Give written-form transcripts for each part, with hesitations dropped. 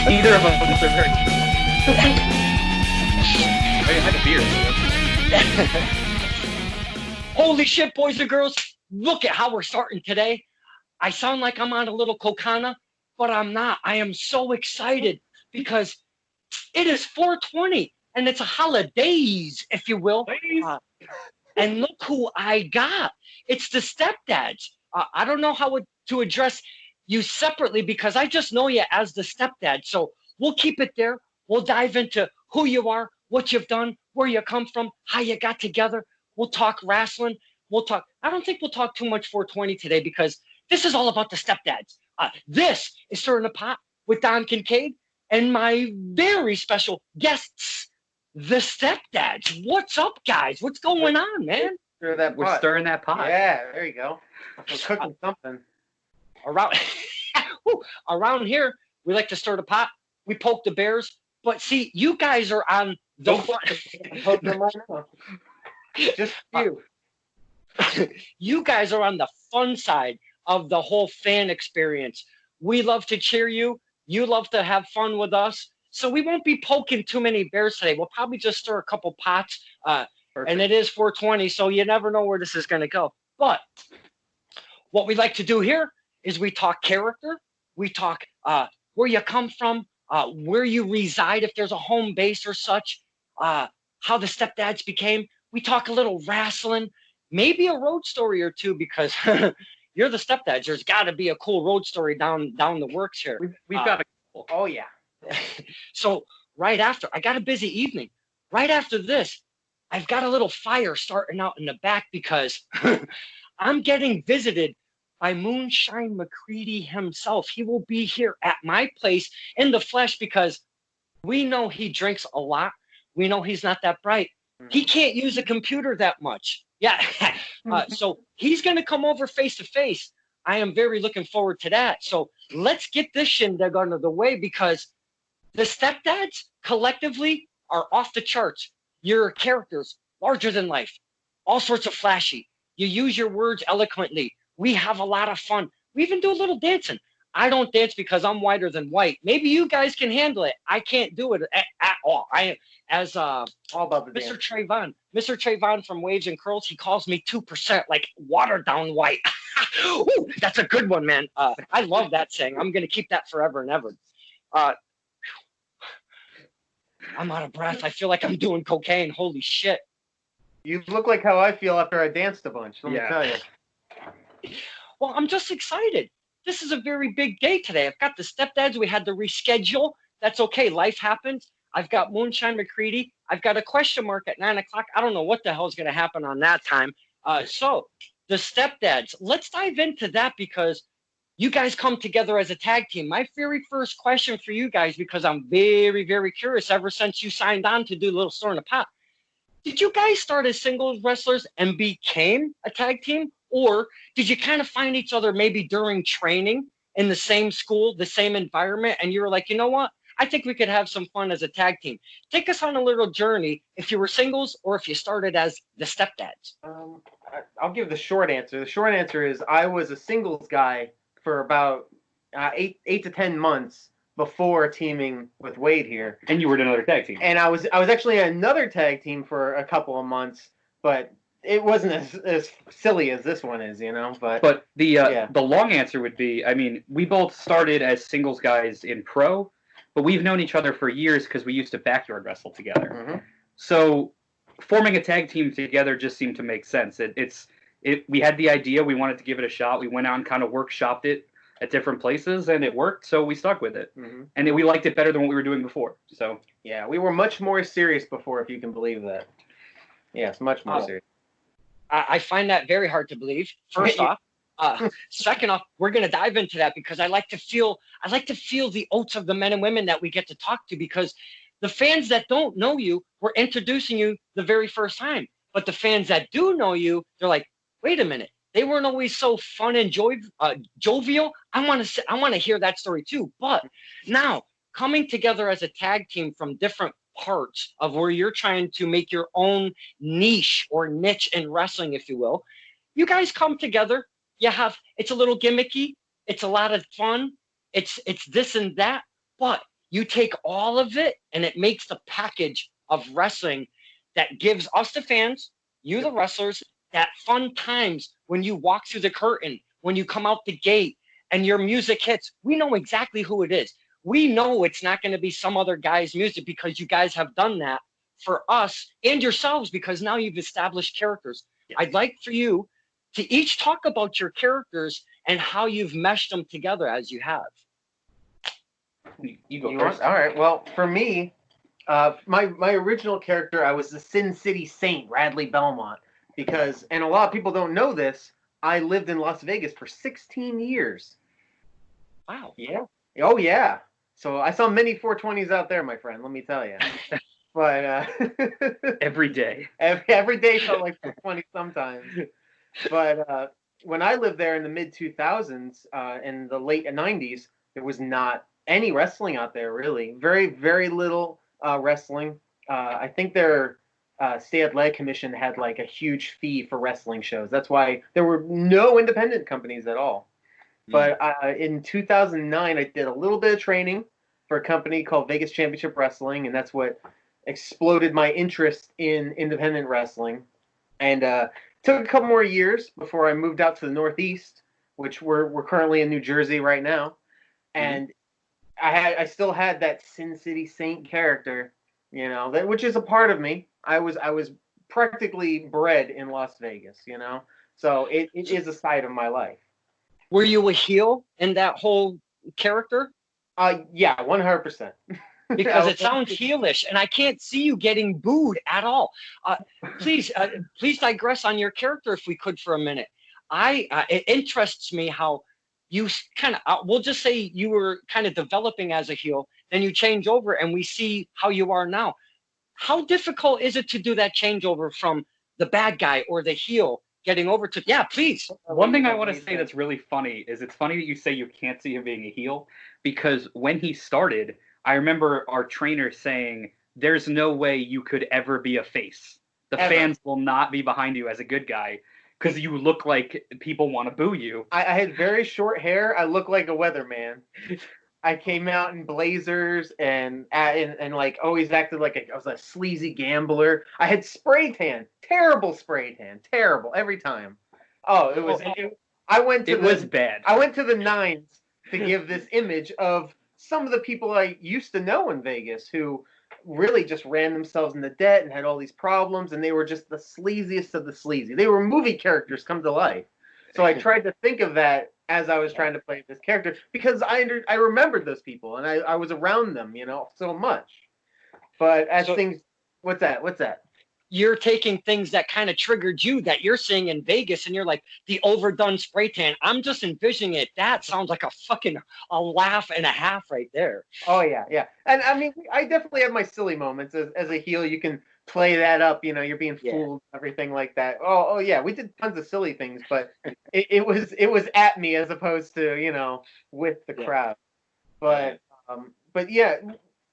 Neither of us are very. I had a beer. Holy shit, boys and girls! Look at how we're starting today. I sound like I'm on a little Cocana, but I'm not. I am so excited because it is 420 and it's a holidays, if you will. And look who I got. It's the Stepdads. I don't know how to address you separately because I just know you as the Stepdad. So we'll keep it there. We'll dive into who you are, what you've done, where you come from, how you got together. We'll talk wrestling. I don't think we'll talk too much 420 today because this is all about the Stepdads. This is Stirring the Pot with Don Kincaid and my very special guests, the Stepdads. What's up, guys? What's going on, man? We're stirring that pot. Yeah, there you go. We're cooking something. Around here, we like to stir the pot. We poke the bears. But see, you guys are on the Just you. You guys are on the fun side of the whole fan experience. We love to cheer you. You love to have fun with us. So we won't be poking too many bears today. We'll probably just stir a couple pots. And it is 420, so you never know where this is going to go. But what we like to do here is we talk character. We talk where you come from, where you reside, if there's a home base or such, how the Stepdads became. We talk a little wrestling, maybe a road story or two because you're the Stepdads. There's got to be a cool road story down the works here. We've got a couple. Oh, yeah. So right after, I got a busy evening. Right after this, I've got a little fire starting out in the back because I'm getting visited by Moonshine McCready himself. He will be here at my place in the flesh because we know he drinks a lot. We know he's not that bright. He can't use a computer that much. Yeah. So he's going to come over face to face. I am very looking forward to that. So let's get this shindig out of the way because the Stepdads collectively are off the charts. Your characters, larger than life, all sorts of flashy. You use your words eloquently. We have a lot of fun. We even do a little dancing. I don't dance because I'm whiter than white. Maybe you guys can handle it. I can't do it at all. All about the Mr. Trayvon. Mr. Trayvon from Waves and Curls, he calls me 2%, like watered down white. Ooh, that's a good one, man. I love that saying. I'm going to keep that forever and ever. I'm out of breath. I feel like I'm doing cocaine. Holy shit. You look like how I feel after I danced a bunch. Let me tell you. Well, I'm just excited. This is a very big day today. I've got the Stepdads. We had to reschedule. That's okay. Life happens. I've got Moonshine McCready. I've got a question mark at 9 o'clock. I don't know what the hell is going to happen on that time. So the Stepdads, let's dive into that because you guys come together as a tag team. My very first question for you guys, because I'm very, very curious ever since you signed on to do Little Stir in the Pot. Did you guys start as singles wrestlers and became a tag team? Or did you kind of find each other maybe during training in the same school, the same environment, and you were like, you know what? I think we could have some fun as a tag team. Take us on a little journey if you were singles or if you started as the Stepdads. I'll give the short answer. The short answer is I was a singles guy for about 8 to 10 months before teaming with Wade here. And you were in another tag team. And I was actually in another tag team for a couple of months, but it wasn't as silly as this one is, you know. But the long answer would be, I mean, we both started as singles guys in pro, but we've known each other for years because we used to backyard wrestle together. Mm-hmm. So forming a tag team together just seemed to make sense. We had the idea, we wanted to give it a shot. We went out and kind of workshopped it at different places, and it worked, so we stuck with it. Mm-hmm. And we liked it better than what we were doing before. So yeah, we were much more serious before, if you can believe that. Yes, much more serious. I find that very hard to believe, first off. Second off, we're going to dive into that because I like to feel the oats of the men and women that we get to talk to, because the fans that don't know you, we're introducing you the very first time. But the fans that do know you, they're like, wait a minute, they weren't always so fun and jovial. I want to hear that story too. But now, coming together as a tag team from different parts of where you're trying to make your own niche or niche in wrestling, if you will, you guys come together. It's a little gimmicky. It's a lot of fun. It's this and that, but you take all of it and it makes the package of wrestling that gives us the fans, you the wrestlers, that fun times when you walk through the curtain, when you come out the gate and your music hits. We know exactly who it is. We know it's not going to be some other guy's music because you guys have done that for us and yourselves, because now you've established characters. I'd like for you to each talk about your characters and how you've meshed them together as you have. You go first. All right. Well, for me, my original character, I was the Sin City Saint, RadleyBelmont, because, and a lot of people don't know this, I lived in Las Vegas for 16 years. Wow. Yeah. Oh, yeah. So I saw many 420s out there, my friend, let me tell you. But Every day. Every day felt like 420 sometimes. But when I lived there in the mid 2000s and the late 90s, there was not any wrestling out there, really. Very, very little wrestling. I think their state athletic commission had like a huge fee for wrestling shows. That's why there were no independent companies at all. But in 2009, I did a little bit of training for a company called Vegas Championship Wrestling, and that's what exploded my interest in independent wrestling. And took a couple more years before I moved out to the Northeast, which we're currently in New Jersey right now. And I still had that Sin City Saint character, you know, which is a part of me. I was practically bred in Las Vegas, you know, so it is a side of my life. Were you a heel in that whole character? Yeah, 100%. Because it sounds heelish, and I can't see you getting booed at all. Please digress on your character if we could for a minute. It interests me how you kind of, we'll just say you were kind of developing as a heel, then you change over, and we see how you are now. How difficult is it to do that changeover from the bad guy or the heel getting over to, yeah, please. One thing I want to say that's really funny is it's funny that you say you can't see him being a heel, because when he started, I remember our trainer saying, there's no way you could ever be a face. The fans will not be behind you as a good guy because you look like people want to boo you. I had very short hair. I looked like a weatherman. I came out in blazers and like always acted like I was a sleazy gambler. I had spray tan, terrible spray tan, terrible every time. Oh, it was. It was bad. I went to the nines to give this image of some of the people I used to know in Vegas who really just ran themselves into debt and had all these problems, and they were just the sleaziest of the sleazy. They were movie characters come to life. So I tried to think of that as I was trying to play this character, because I remembered those people and I was around them, you know, so much. But as things, what's that? You're taking things that kind of triggered you that you're seeing in Vegas, and you're like, the overdone spray tan. I'm just envisioning it. That sounds like a laugh and a half right there. Oh yeah, yeah. And I mean, I definitely have my silly moments as a heel. You can play that up, you know, you're being fooled, everything like that. Oh yeah, we did tons of silly things, but it was at me as opposed to, you know, with the crowd. But yeah,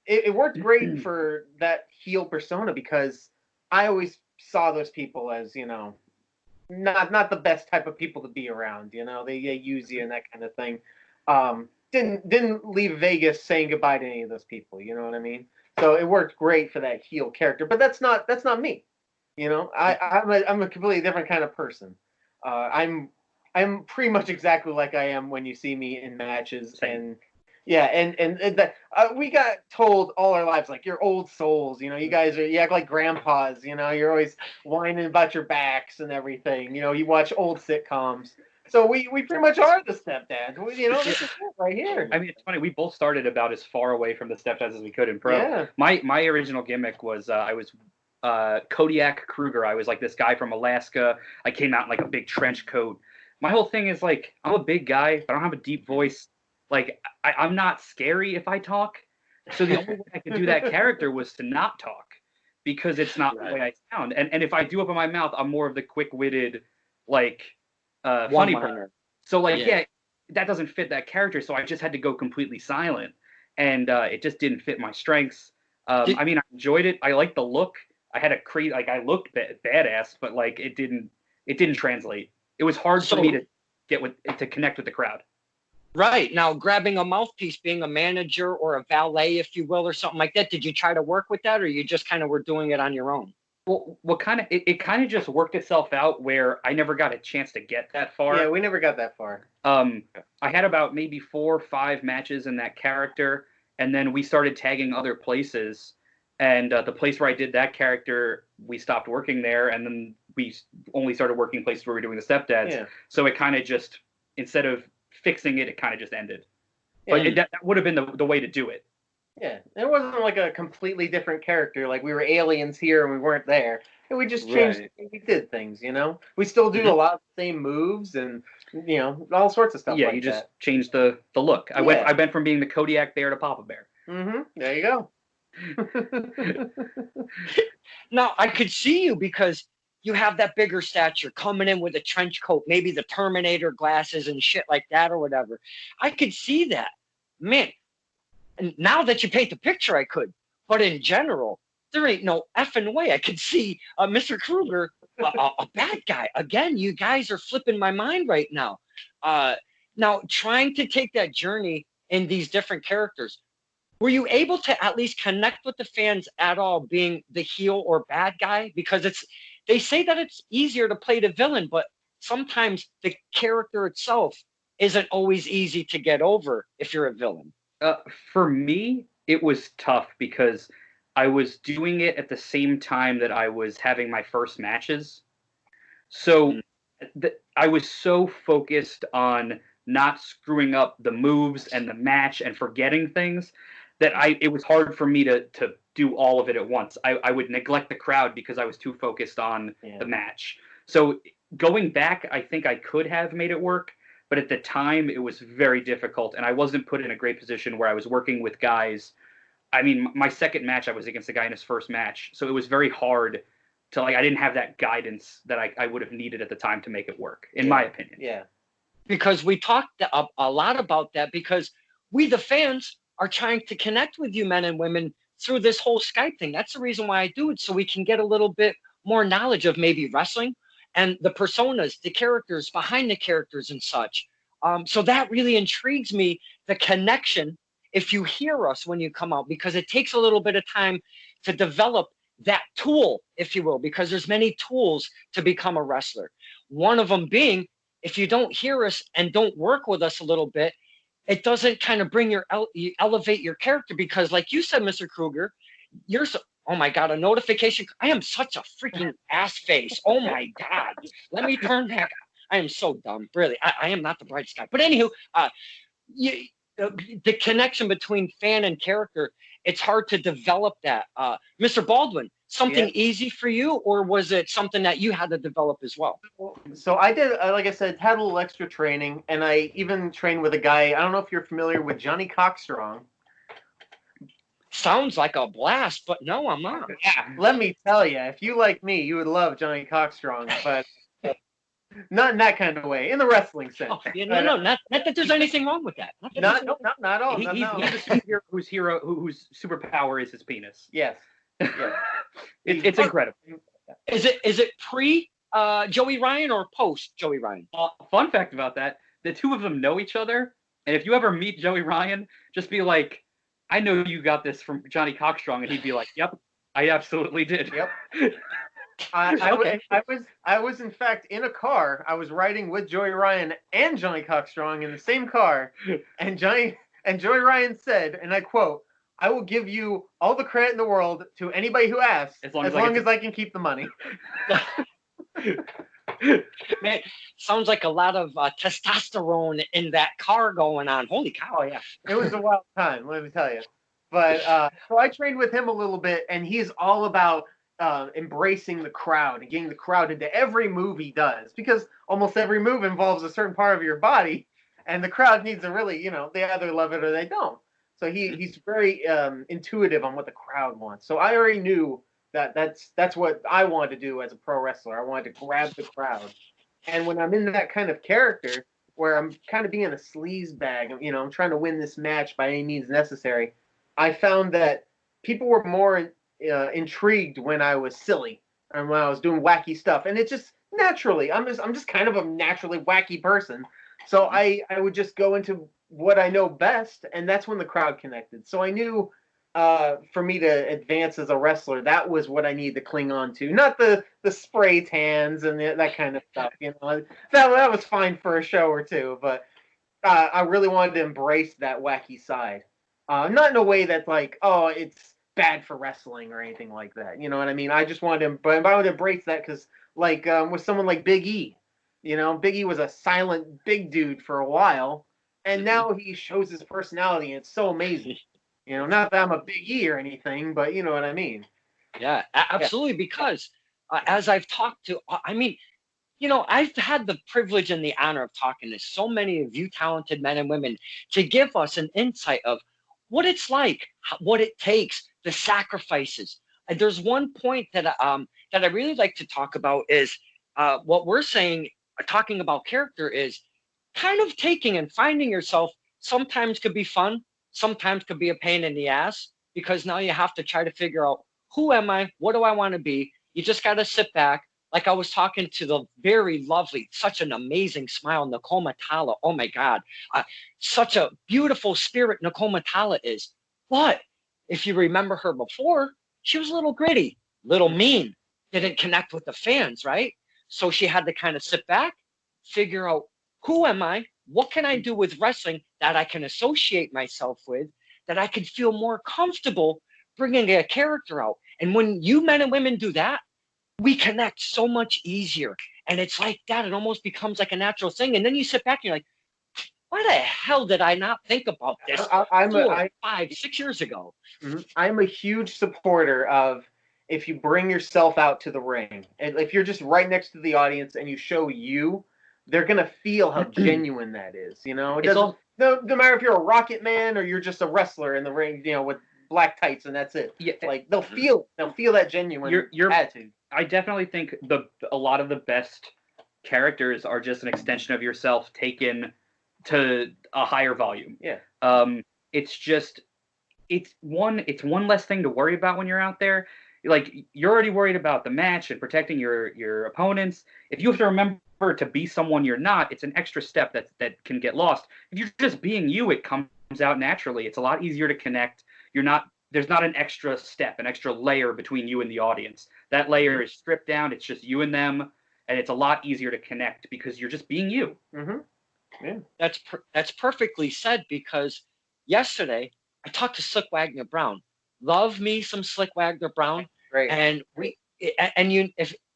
it worked great for that heel persona, because I always saw those people as, you know, not the best type of people to be around. You know, they use you and that kind of thing. Didn't leave Vegas saying goodbye to any of those people. You know what I mean? So it worked great for that heel character. But that's not me. You know, I'm a completely different kind of person. I'm pretty much exactly like I am when you see me in matches. And yeah, and that we got told all our lives, like, you're old souls, you know, you act like grandpas, you know, you're always whining about your backs and everything, you know, you watch old sitcoms. So we pretty much are the stepdads. You know, this is it right here. I mean, it's funny. We both started about as far away from the stepdads as we could in pro. Yeah. My original gimmick was I was Kodiak Kruger. I was like this guy from Alaska. I came out in like a big trench coat. My whole thing is like, I'm a big guy, but I don't have a deep voice. Like, I'm not scary if I talk. So the only way I could do that character was to not talk, because it's not the way I sound. And if I do open my mouth, I'm more of the quick-witted, like, funny person. So, like, that doesn't fit that character. So I just had to go completely silent. And it just didn't fit my strengths. I mean, I enjoyed it. I liked the look. I had I looked badass, but, like, it didn't translate. It was hard for me to connect with the crowd. Right. Now, grabbing a mouthpiece, being a manager or a valet, if you will, or something like that, did you try to work with that, or you just kind of were doing it on your own? Well, what kind of it kind of just worked itself out where I never got a chance to get that far. Yeah, we never got that far. I had about maybe 4 or 5 matches in that character, and then we started tagging other places. And the place where I did that character, we stopped working there, and then we only started working places where we were doing the Stepdads. Yeah. So it kind of just, instead of fixing it, it kind of just ended. Yeah. But that would have been the way to do it. Yeah, it wasn't like a completely different character. Like we were aliens here and we weren't there. And we just changed the way we did things, you know? We still do a lot of the same moves and, you know, all sorts of stuff Yeah, like you just that. changed the look. I went from being the Kodiak Bear to Papa Bear. Mm-hmm. There you go. Now, I could see you because you have that bigger stature coming in with a trench coat, maybe the Terminator glasses and shit like that or whatever. I could see that. Man, and now that you paint the picture, I could. But in general, there ain't no effing way I could see Mr. Kruger, a bad guy. Again, you guys are flipping my mind right now. Now, trying to take that journey in these different characters, were you able to at least connect with the fans at all, being the heel or bad guy? Because they say that it's easier to play the villain, but sometimes the character itself isn't always easy to get over if you're a villain. For me, it was tough because I was doing it at the same time that I was having my first matches. So I was so focused on not screwing up the moves and the match and forgetting things that it was hard for me to do all of it at once. I would neglect the crowd because I was too focused on the match. So going back, I think I could have made it work, but at the time it was very difficult, and I wasn't put in a great position where I was working with guys. I mean, my second match, I was against a guy in his first match, so it was very hard to, like, I didn't have that guidance that I would have needed at the time to make it work, in my opinion. Yeah. Because we talked a lot about that, because we, the fans, are trying to connect with you men and women through this whole Skype thing. That's the reason why I do it, so we can get a little bit more knowledge of maybe wrestling and the personas, the characters behind the characters and such. So that really intrigues me, the connection, if you hear us when you come out, because it takes a little bit of time to develop that tool, if you will, because there's many tools to become a wrestler. One of them being, if you don't hear us and don't work with us a little bit, it doesn't kind of bring you elevate your character, because like you said, Mr. Kruger, you're so, oh my God, a notification. I am such a freaking ass face. Oh my God. Let me turn back. I am so dumb. Really. I am not the brightest guy. But anywho, the connection between fan and character, it's hard to develop that. Mr. Baldwin, something easy for you, or was it something that you had to develop as well? So I did, like I said, had a little extra training, and I even trained with a guy. I don't know if you're familiar with Johnny Cockstrong. Sounds like a blast, but no, I'm not. Yeah, let me tell you, if you like me, you would love Johnny Cockstrong, but not in that kind of way, in the wrestling sense. Oh, yeah, no, not that there's anything wrong with that. Not at all. He's a superhero whose superpower is his penis. Yes. It's incredible. Is it pre Joey Ryan or post Joey Ryan? Fun fact about that: the two of them know each other, and if you ever meet Joey Ryan, just be like, "I know you got this from Johnny Cockstrong," and he'd be like, "Yep, I absolutely did." Yep. I was in fact in a car. I was riding with Joey Ryan and Johnny Cockstrong in the same car, and Joey Ryan said, and I quote, "I will give you all the credit in the world to anybody who asks, as long as I can keep the money." Man, sounds like a lot of testosterone in that car going on. Holy cow! Oh yeah, it was a wild time, let me tell you. But so I trained with him a little bit, and he's all about embracing the crowd and getting the crowd into every move he does, because almost every move involves a certain part of your body, and the crowd needs to really, they either love it or they don't. So he's very intuitive on what the crowd wants. So I already knew that that's what I wanted to do as a pro wrestler. I wanted to grab the crowd. And when I'm in that kind of character where I'm kind of being a sleaze bag, I'm trying to win this match by any means necessary, I found that people were more intrigued when I was silly and when I was doing wacky stuff. And it just naturally, I'm just kind of a naturally wacky person. So I would just go into what I know best, and that's when the crowd connected. So I knew for me to advance as a wrestler, that was what I needed to cling on to, not the spray tans and that kind of stuff. You know, that was fine for a show or two, but I really wanted to embrace that wacky side. Not in a way that's like, oh, it's bad for wrestling or anything like that. You know what I mean? I just wanted to, but I would embrace that because, like, with someone like Big E, you know, Big E was a silent big dude for a while, and now he shows his personality, and it's so amazing. You know, not that I'm a Big E or anything, but you know what I mean. Yeah, absolutely. Because as I've talked to, I mean, you know, I've had the privilege and the honor of talking to so many of you talented men and women to give us an insight of what it's like, what it takes, the sacrifices. And there's one point that I really like to talk about is what we're saying, talking about character is kind of taking and finding yourself sometimes could be fun, sometimes could be a pain in the ass, because now you have to try to figure out who am I, what do I want to be. You just got to sit back. Like I was talking to the very lovely, such an amazing smile, Nicole Matala. Oh my God. Such a beautiful spirit Nicole Matala is. But if you remember her before, she was a little gritty, little mean, didn't connect with the fans, right? So she had to kind of sit back, figure out who am I? What can I do with wrestling that I can associate myself with, that I could feel more comfortable bringing a character out? And when you men and women do that, we connect so much easier. And it's like that. It almost becomes like a natural thing. And then you sit back and you're like, why the hell did I not think about this 5, 6 years ago? I'm a huge supporter of if you bring yourself out to the ring, and if you're just right next to the audience and you show you, they're going to feel how genuine that is. You know, it doesn't, no matter if you're a Rocket Man or you're just a wrestler in the ring, you know, with black tights and that's it. Yeah, like they'll feel that genuine attitude. I definitely think a lot of the best characters are just an extension of yourself taken to a higher volume. Yeah. It's one less thing to worry about when you're out there. Like you're already worried about the match and protecting your opponents. If you have to remember to be someone you're not, it's an extra step that can get lost. If you're just being you, it comes out naturally. It's a lot easier to connect. There's not an extra step, an extra layer between you and the audience. That layer is stripped down. It's just you and them, and it's a lot easier to connect because you're just being you. Mm-hmm. Yeah. That's perfectly said, because yesterday I talked to Slick Wagner Brown. Love me some Slick Wagner Brown. Great. And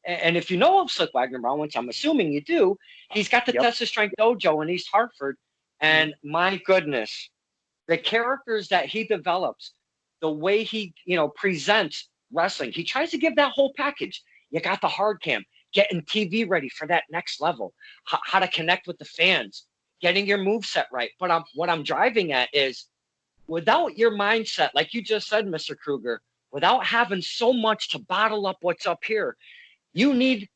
if you know of Slick Wagner Brown, which I'm assuming you do, he's got the Tessa Strength Dojo in East Hartford. And my goodness, the characters that he develops, the way he, presents wrestling, he tries to give that whole package. You got the hard cam, getting TV ready for that next level, how to connect with the fans, getting your moveset right. But what I'm driving at is, without your mindset, like you just said, Mr. Kruger, without having so much to bottle up what's up here, you need,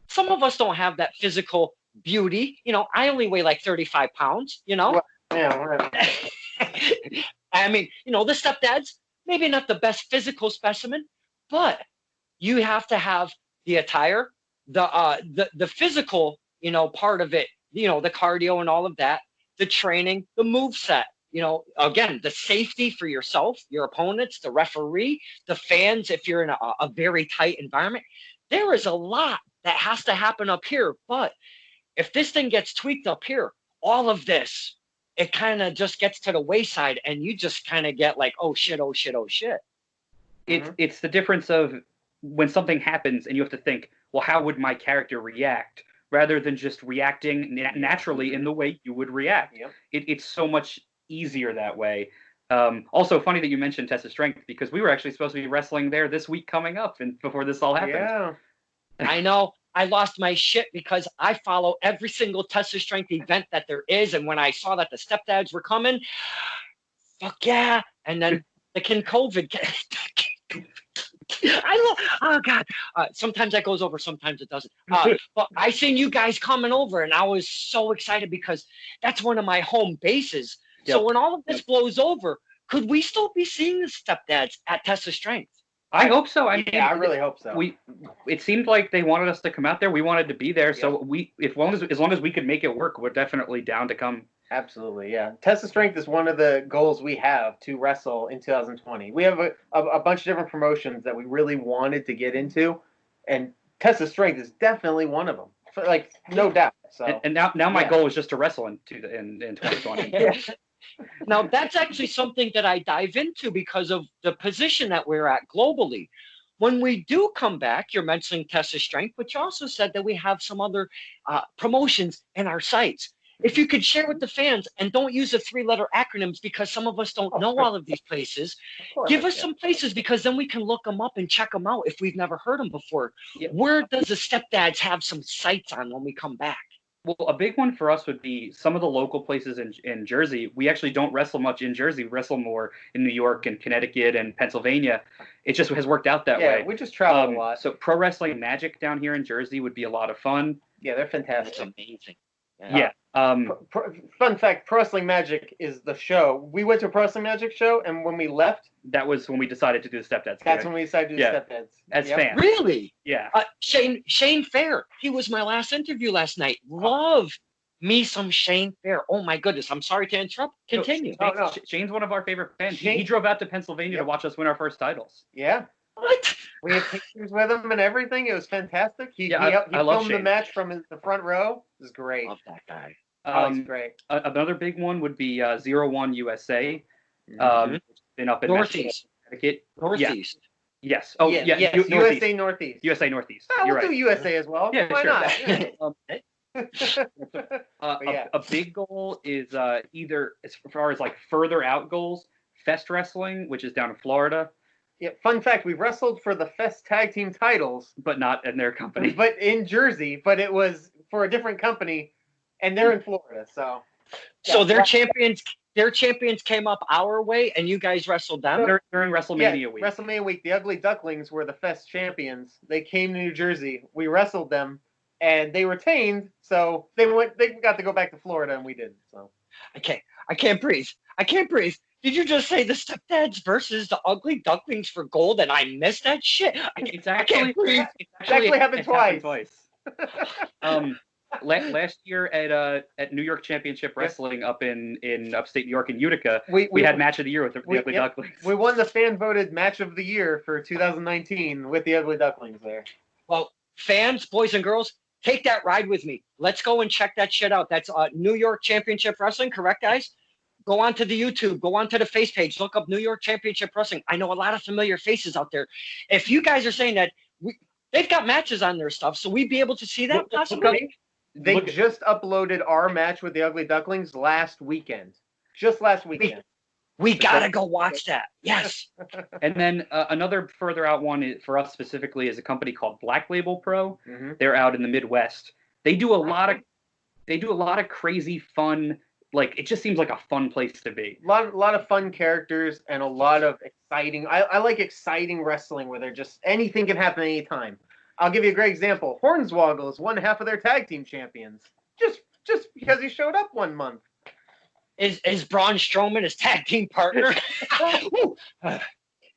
some of us don't have that physical beauty. I only weigh like 35 pounds, Well, yeah, right. I mean, the Stepdads, maybe not the best physical specimen, but you have to have the attire, the physical, part of it, the cardio and all of that, the training, the moveset, again, the safety for yourself, your opponents, the referee, the fans, if you're in a very tight environment. There is a lot that has to happen up here. But if this thing gets tweaked up here, all of this, it kind of just gets to the wayside, and you just kind of get like, oh shit, oh shit, oh shit. It's the difference of when something happens and you have to think, well, how would my character react, rather than just reacting naturally in the way you would react. Yep. It's so much easier that way. Also, funny that you mentioned Tessa Strength, because we were actually supposed to be wrestling there this week coming up, and before this all happened. Yeah. I know. I lost my shit because I follow every single Tessa Strength event that there is, and when I saw that the Stepdads were coming, fuck yeah! And then the Kincaid. Oh God. Sometimes that goes over, sometimes it doesn't. But I seen you guys coming over, and I was so excited because that's one of my home bases. Yep. So when all of this blows over, could we still be seeing the Stepdads at Tessa Strength? I hope so. I really hope so. It seemed like they wanted us to come out there. We wanted to be there. Yep. So as long as we could make it work, we're definitely down to come Absolutely, yeah. Test of Strength is one of the goals we have to wrestle in 2020. We have a bunch of different promotions that we really wanted to get into, and Test of Strength is definitely one of them. Like, no doubt. So And now my yeah. goal is just to wrestle in 2020. Now, that's actually something that I dive into because of the position that we're at globally. When we do come back, you're mentioning Test of Strength, but you also said that we have some other promotions in our sites. If you could share with the fans, and don't use the 3-letter acronyms because some of us don't know all of these places, give us some places because then we can look them up and check them out if we've never heard them before. Yeah. Where does the Stepdads have some sites on when we come back? Well, a big one for us would be some of the local places in Jersey. We actually don't wrestle much in Jersey. We wrestle more in New York and Connecticut and Pennsylvania. It just has worked out that way. Yeah, we just travel a lot. So Pro Wrestling Magic down here in Jersey would be a lot of fun. Yeah, they're fantastic. That's amazing. Yeah. Fun fact, Pro Wrestling Magic is the show. We went to a Pro Wrestling Magic show, and when we left, that was when we decided to do the Stepdads. That's when we decided to do Stepdads. As fans. Really? Yeah. Shane Fair. He was my last interview last night. Love me some Shane Fair. Oh my goodness. I'm sorry to interrupt. Continue. No. Shane's one of our favorite fans. He drove out to Pennsylvania to watch us win our first titles. Yeah. What? We had pictures with him and everything. It was fantastic. He filmed the match from the front row. It was great. Love that guy. He's great. Another big one would be 01 USA. Been up in Northeast. Connecticut. Northeast. Yeah. Yes. Oh, yeah. USA Northeast. USA Northeast. We'll do USA as well. Yeah, Why not? A big goal is either as far as like further out goals, Fest Wrestling, which is down in Florida. Yeah, fun fact, we wrestled for the Fest Tag Team titles. But not in their company. But in Jersey, but it was for a different company, and they're in Florida, so. So their champions came up our way, and you guys wrestled them? During WrestleMania week. WrestleMania week, the Ugly Ducklings were the Fest champions. They came to New Jersey. We wrestled them, and they retained, so they got to go back to Florida, and we didn't, so. Okay, I can't breathe. Did you just say the Stepdads versus the Ugly Ducklings for gold, and I missed that shit? It's actually happened twice. Last year at New York Championship Wrestling up in upstate New York in Utica, we had Match of the Year with the Ugly Ducklings. We won the fan voted Match of the Year for 2019 with the Ugly Ducklings there. Well, fans, boys and girls, take that ride with me. Let's go and check that shit out. That's New York Championship Wrestling, correct, guys? Go onto the YouTube, go onto the face page, look up New York Championship Wrestling. I know a lot of familiar faces out there. If you guys are saying that they've got matches on their stuff, so we'd be able to see that possibly. They just uploaded our match with the Ugly Ducklings last weekend. Just last weekend. We gotta go watch that. Yes. And then another further out one for us specifically is a company called Black Label Pro. Mm-hmm. They're out in the Midwest. They do a lot of crazy fun. Like, it just seems like a fun place to be. A lot of fun characters and a lot of exciting. I like exciting wrestling where anything can happen anytime. I'll give you a great example. Hornswoggle is one half of their tag team champions. Just because he showed up one month. Is Braun Strowman his tag team partner?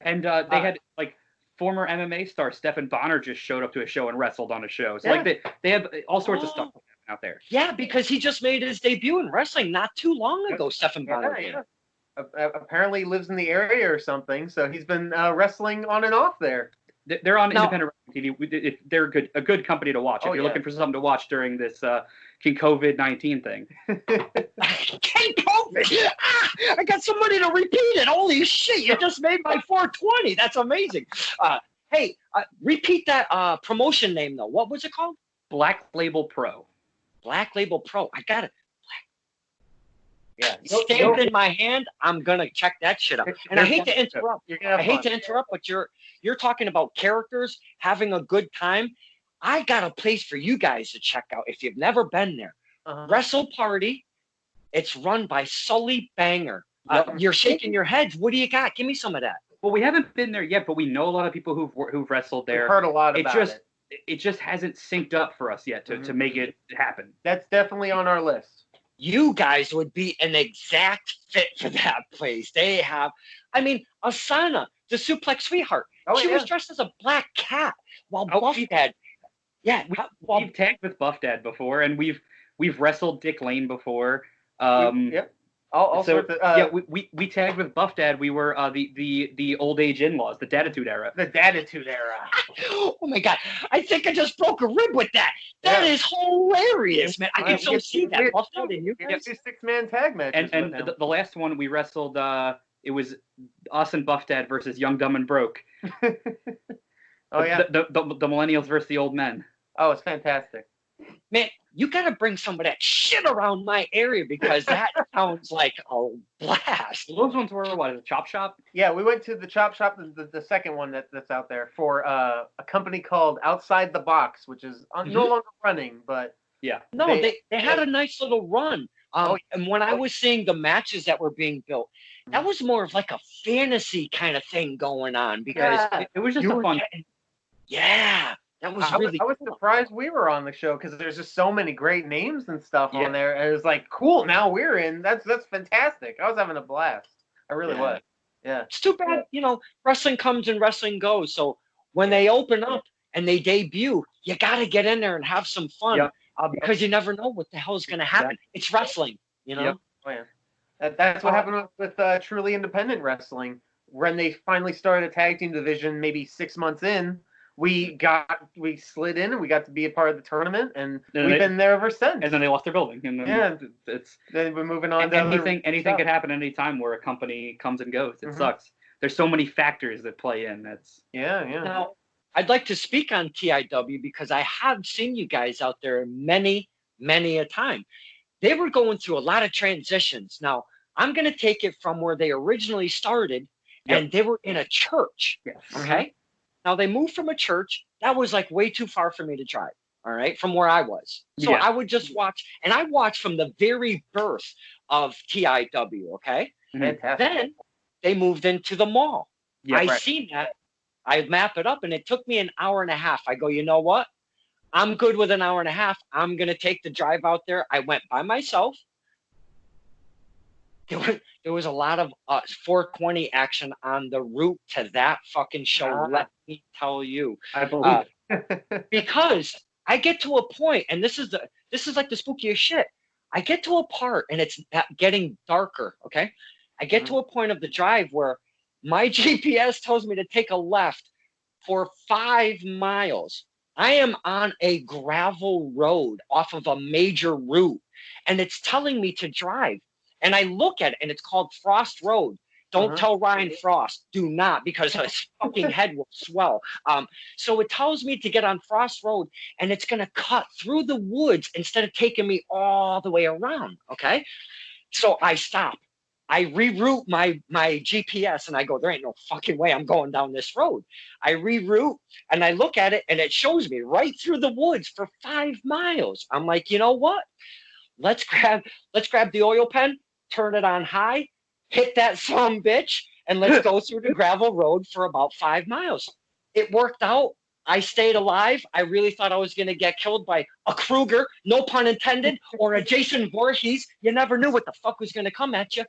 And they had like former MMA star Stephen Bonner just showed up to a show and wrestled on a show. So like they have all sorts of stuff out there. Yeah, because he just made his debut in wrestling not too long ago. Stephen Bonner. Yeah. Apparently lives in the area or something, so he's been wrestling on and off there. They're on independent wrestling TV. They're a good company to watch if you're looking for something to watch during this COVID-19 thing. COVID! I got somebody to repeat it. Holy shit! You just made my 420. That's amazing. Hey, repeat that promotion name though. What was it called? Black Label Pro. Black Label Pro. I got it. Yeah. Stamped in my hand. I'm gonna check that shit out. And I hate to interrupt. I hate to interrupt, but you're talking about characters having a good time. I got a place for you guys to check out if you've never been there. Wrestle Party. It's run by Sully Banger. You're shaking your heads. What do you got? Give me some of that. Well, we haven't been there yet, but we know a lot of people who've wrestled there. We've heard a lot about it. It just hasn't synced up for us yet to make it happen. That's definitely on our list. You guys would be an exact fit for that place. They have, Asana, the suplex sweetheart. She was dressed as a black cat while Buff Dad. Yeah, we've tagged with Buff Dad before, and we've wrestled Dick Lane before. Yep. All So sorts of, we tagged with Buff Dad. We were the old age in-laws, the Daditude era. the Daditude era. Oh my God! I think I just broke a rib with that. That is hilarious, man. I can so see that. Buff Dad and you guys. 6-man tag matches. And the last one we wrestled, it was us and Buff Dad versus Young, Dumb, and Broke. Oh yeah. The millennials versus the old men. Oh, it's fantastic. Man, you got to bring some of that shit around my area because that sounds like a blast. Those ones were what? A Chop Shop? Yeah, we went to the Chop Shop, the second one that's out there for a company called Outside the Box, which is no longer running, but yeah. No, they had a nice little run. And when I was seeing the matches that were being built, that was more of like a fantasy kind of thing going on because it was just a fun. That was really. I was surprised we were on the show because there's just so many great names and stuff on there. And it was like, cool, now we're in. That's fantastic. I was having a blast. I really was. Yeah. It's too bad, wrestling comes and wrestling goes. So when they open up and they debut, you got to get in there and have some fun because you never know what the hell is going to happen. It's wrestling, Oh, yeah. That's what happened with Truly Independent Wrestling. When they finally started a tag team division, maybe 6 months in, we slid in and we got to be a part of the tournament, and we've been there ever since. And then they lost their building. And then then we're moving on. Anything could happen any time where a company comes and goes. It sucks. There's so many factors that play in. Yeah. Now, I'd like to speak on TIW because I have seen you guys out there many, many a time. They were going through a lot of transitions. Now, I'm going to take it from where they originally started, and they were in a church. Yes. Okay. Now they moved from a church. That was like way too far for me to drive. All right. From where I was. So I would just watch, and I watched from the very birth of TIW. Okay. Fantastic. Then they moved into the mall. Yeah, I seen that. I map it up and it took me an hour and a half. I go, you know what? I'm good with an hour and a half. I'm going to take the drive out there. I went by myself. There was a lot of 420 action on the route to that fucking show. Let me tell you, I believe because I get to a point, and this is like the spookiest shit. I get to a part, and it's getting darker. Okay, I get to a point of the drive where my GPS tells me to take a left for 5 miles. I am on a gravel road off of a major route, and it's telling me to drive. And I look at it, and it's called Frost Road. Don't tell Ryan Frost. Do not, because his fucking head will swell. So it tells me to get on Frost Road, and it's going to cut through the woods instead of taking me all the way around, okay? So I stop. I reroute my GPS, and I go, there ain't no fucking way I'm going down this road. I reroute, and I look at it, and it shows me right through the woods for 5 miles. I'm like, you know what? Let's grab the oil pen, turn it on high, hit that son bitch, and let's go through the gravel road for about 5 miles. It worked out. I stayed alive. I really thought I was going to get killed by a Kruger, no pun intended, or a Jason Voorhees. You never knew what the fuck was going to come at you.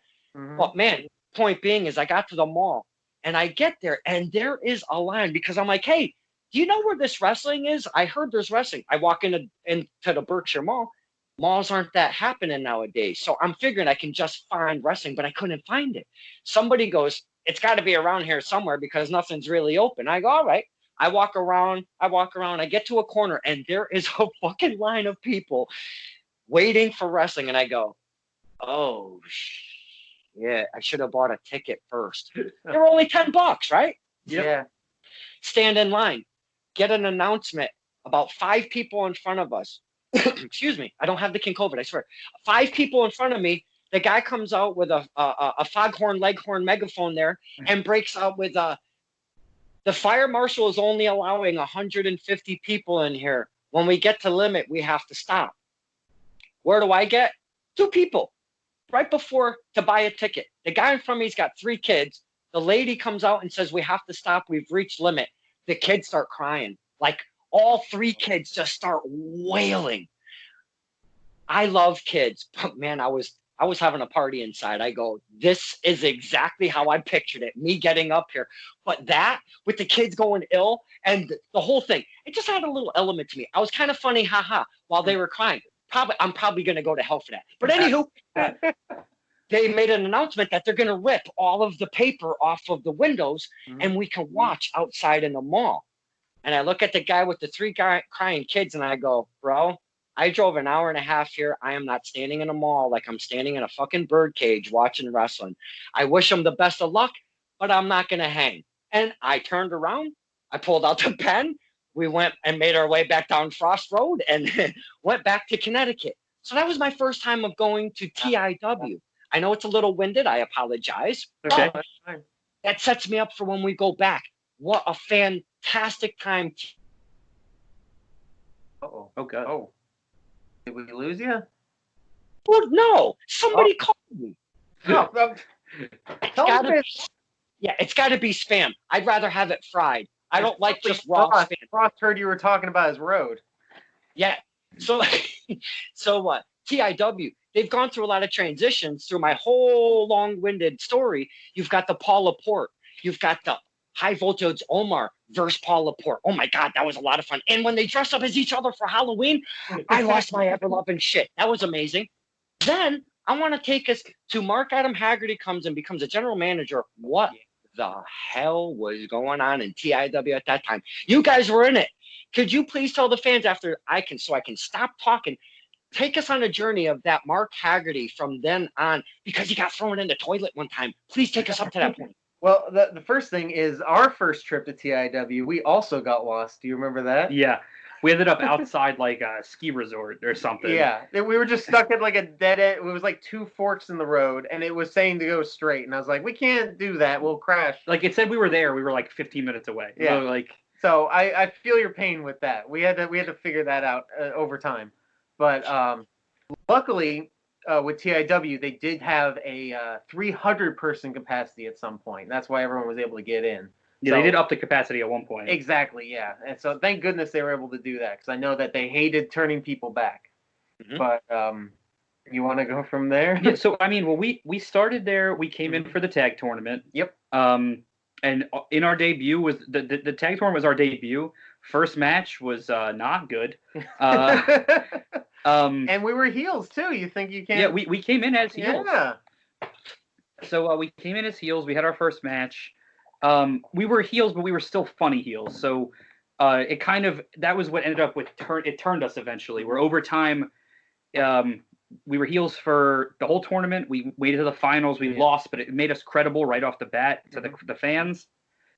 But man, point being is I got to the mall, and I get there, and there is a line because I'm like, hey, do you know where this wrestling is? I heard there's wrestling. I walk into the Berkshire Mall. Malls aren't that happening nowadays. So I'm figuring I can just find wrestling, but I couldn't find it. Somebody goes, it's got to be around here somewhere because nothing's really open. I go, all right. I walk around. I get to a corner, and there is a fucking line of people waiting for wrestling. And I go, oh, yeah, I should have bought a ticket first. They were only $10, right? Yeah. Stand in line. Get an announcement. About 5 people in front of us. Excuse me, I don't have the King COVID, I swear. 5 people in front of me. The guy comes out with a foghorn, leghorn megaphone there and breaks out with the fire marshal is only allowing 150 people in here. When we get to limit, we have to stop. Where do I get? 2 people right before to buy a ticket. The guy in front of me's got 3 kids. The lady comes out and says, we have to stop. We've reached limit. The kids start crying. Like, all 3 kids just start wailing. I love kids, but man, I was having a party inside. I go, this is exactly how I pictured it, me getting up here. But that, with the kids going ill and the whole thing, it just had a little element to me. I was kind of funny, haha, while they were crying. I'm probably going to go to hell for that. But anywho, they made an announcement that they're going to rip all of the paper off of the windows and we can watch outside in the mall. And I look at the guy with the 3 crying kids and I go, bro, I drove an hour and a half here. I am not standing in a mall like I'm standing in a fucking bird cage watching wrestling. I wish them the best of luck, but I'm not going to hang. And I turned around. I pulled out the pen. We went and made our way back down Frost Road and went back to Connecticut. So that was my first time of going to TIW. I know it's a little winded. I apologize. Okay. That sets me up for when we go back. What a fantastic time. Oh, God. Oh. Did we lose you? Well, no. Somebody called me. No. It's got to be spam. I'd rather have it fried. I don't like just raw spam. Frost heard you were talking about his road. Yeah. So what? TIW, they've gone through a lot of transitions through my whole long-winded story. You've got the Paul Laporte. You've got the High Voltage Omar versus Paul Laporte. Oh, my God, that was a lot of fun. And when they dress up as each other for Halloween, I lost my ever-loving shit. That was amazing. Then I want to take us to Mark Adam Haggerty comes and becomes a general manager. What the hell was going on in TIW at that time? You guys were in it. Could you please tell the fans after I can stop talking, take us on a journey of that Mark Haggerty from then on, because he got thrown in the toilet one time. Please take us up to that point. Well, the first thing is our first trip to TIW, we also got lost. Do you remember that? Yeah. We ended up outside like a ski resort or something. Yeah. We were just stuck at like a dead end. It was like 2 forks in the road, and it was saying to go straight. And I was like, we can't do that. We'll crash. Like it said we were there. We were like 15 minutes away. Yeah. So I feel your pain with that. We had to figure that out over time. But luckily, with TIW, they did have a 300-person capacity at some point. That's why everyone was able to get in. Yeah, they did up the capacity at one point. Exactly, yeah. And so thank goodness they were able to do that, because I know that they hated turning people back. Mm-hmm. But you want to go from there? Yeah, so, I mean, well, we started there. We came in for the tag tournament. Yep. And in our debut, was the tag tournament was our debut. First match was not good. And we were heels, too. You think you can't? Yeah, we came in as heels. Yeah. So we came in as heels. We had our first match. We were heels, but we were still funny heels. So it kind of, that was what ended up with it turned us eventually. Where over time, we were heels for the whole tournament. We made it to the finals. We lost, but it made us credible right off the bat to the fans.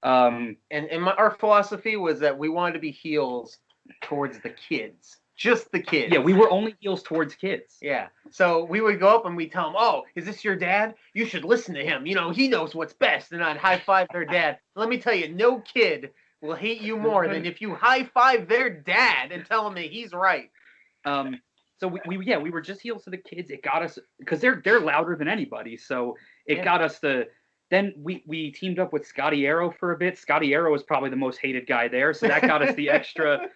And our philosophy was that we wanted to be heels towards the kids. Just the kids. Yeah, we were only heels towards kids. Yeah. So we would go up and we'd tell them, oh, is this your dad? You should listen to him. You know, he knows what's best. And I'd high-five their dad. Let me tell you, no kid will hate you more than if you high-five their dad and tell him that he's right. So we were just heels to the kids. It got us, because they're louder than anybody. So it got us to. Then we teamed up with Scotty Arrow for a bit. Scotty Arrow was probably the most hated guy there, so that got us the extra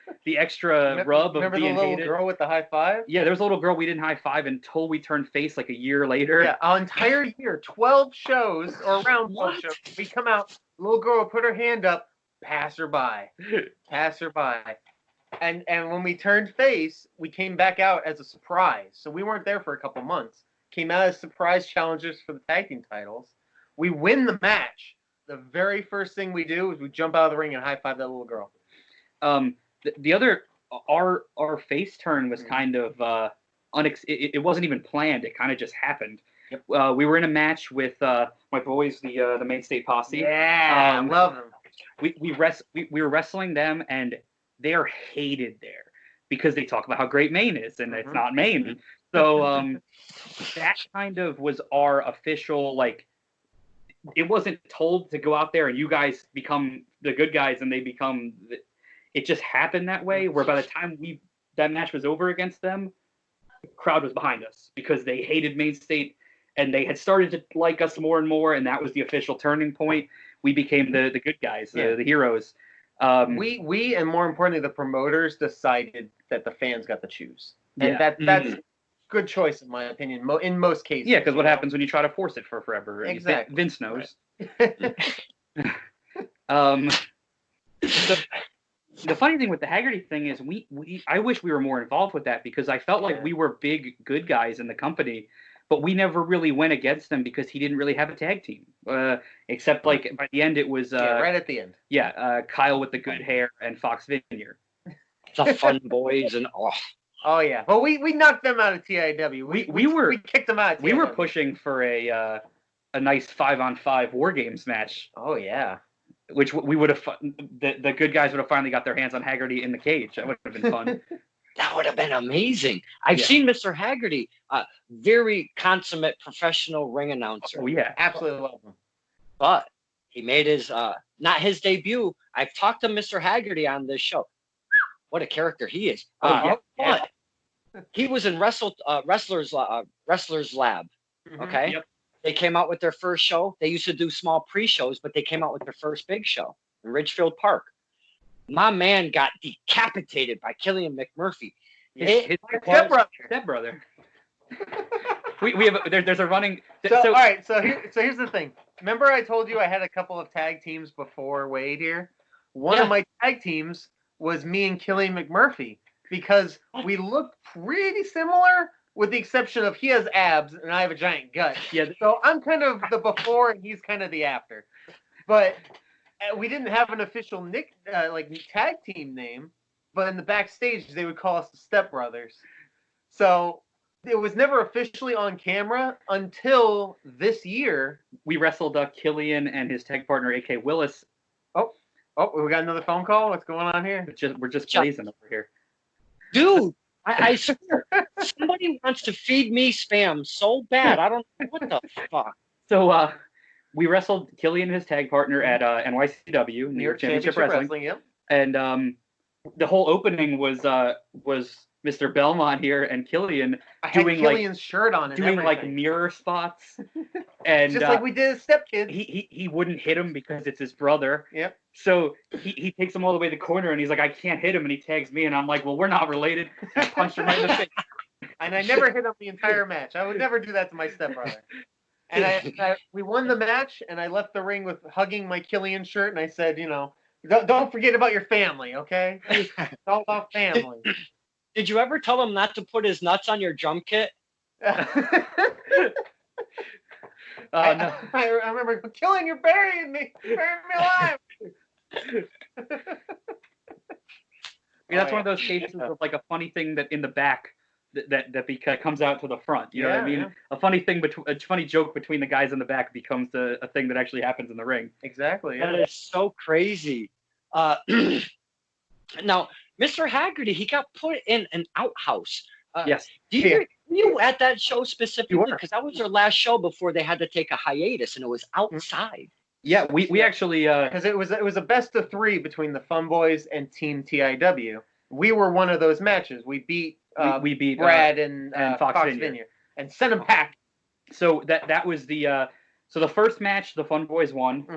rub of being hated. Remember the little girl with the high five? Yeah, there was a little girl we didn't high five until we turned face like a year later. Yeah, an entire year, 12 shows or around 12 shows. We come out, little girl would put her hand up, pass her by. And when we turned face, we came back out as a surprise. So we weren't there for a couple months. Came out as surprise challengers for the tag team titles. We win the match. The very first thing we do is we jump out of the ring and high five that little girl. The other, our face turn was kind of it wasn't even planned. It kind of just happened. Yep. We were in a match with my boys, the Main State Posse. Yeah, I love them. We were wrestling them, and they are hated there because they talk about how great Maine is, and it's not Maine. So that kind of was our official, like, it wasn't told to go out there and you guys become the good guys and they become it just happened that way, where by the time that match was over against them, the crowd was behind us because they hated Maine State and they had started to like us more and more, and that was the official turning point. We became the good guys, the heroes. We and more importantly the promoters decided that the fans got to choose, and that's good choice in my opinion. In most cases, yeah, because what happens when you try to force it for forever? Exactly. Vince knows. The funny thing with the Haggerty thing is I wish we were more involved with that because I felt like we were big good guys in the company, but we never really went against him because he didn't really have a tag team. Except like by the end it was right at the end. Yeah, Kyle with the good hair and Fox Vineyard. The Fun Boys and Oh yeah, well we knocked them out of TIW. We kicked them out. Of TIW. We were pushing for a nice 5-on-5 War Games match. Oh yeah, which we would have the good guys would have finally got their hands on Haggerty in the cage. That would have been fun. That would have been amazing. I've seen Mr. Haggerty, very consummate professional ring announcer. Oh yeah, absolutely love him. But he made his not his debut. I've talked to Mr. Haggerty on this show. What a character he is. But he was in Wrestler's Lab. Okay. Yep. They came out with their first show. They used to do small pre-shows, but they came out with their first big show in Ridgefield Park. My man got decapitated by Killian McMurphy. His stepbrother. we have there's a running. So all right. So here's the thing. Remember I told you I had a couple of tag teams before Wade here. One of my tag teams was me and Killian McMurphy because we looked pretty similar. With the exception of he has abs and I have a giant gut. Yeah. So I'm kind of the before and he's kind of the after. But we didn't have an official tag team name. But in the backstage, they would call us the Step Brothers. So it was never officially on camera until this year. We wrestled Killian and his tag partner, A.K. Willis. Oh, we got another phone call? What's going on here? We're just blazing over here. Dude! I swear, somebody wants to feed me spam so bad. I don't know what the fuck. So we wrestled Killian and his tag partner at NYCW, New York Championship Wrestling. Yep. And the whole opening was Mr. Belmont here and Killian doing Killian's shirt on and doing everything. like mirror spots. And just like we did as Step Kids. He wouldn't hit him because it's his brother. Yep. So he takes him all the way to the corner and he's like, I can't hit him, and he tags me and I'm like, well, we're not related. And I punched him right in the face. And I never hit him the entire match. I would never do that to my stepbrother. And we won the match, and I left the ring with hugging my Killian shirt, and I said, don't forget about your family, okay? It's all about family. Did you ever tell him not to put his nuts on your drum kit? No. I remember, Killian, you're burying me. You're burying me alive. That's one of those cases of like a funny thing that in the back that comes out to the front. You know what I mean? Yeah. A funny joke between the guys in the back becomes a thing that actually happens in the ring. Exactly. Yeah. That is so crazy. Now, Mr. Haggerty, he got put in an outhouse. Yes. Were you at that show specifically? Because that was their last show before they had to take a hiatus, and it was outside. Yeah, we actually because it was a best of 3 between the Fun Boys and Team TIW. We were one of those matches. We beat Brad and Fox Vineyard and sent them back. So that was the so the first match the Fun Boys won,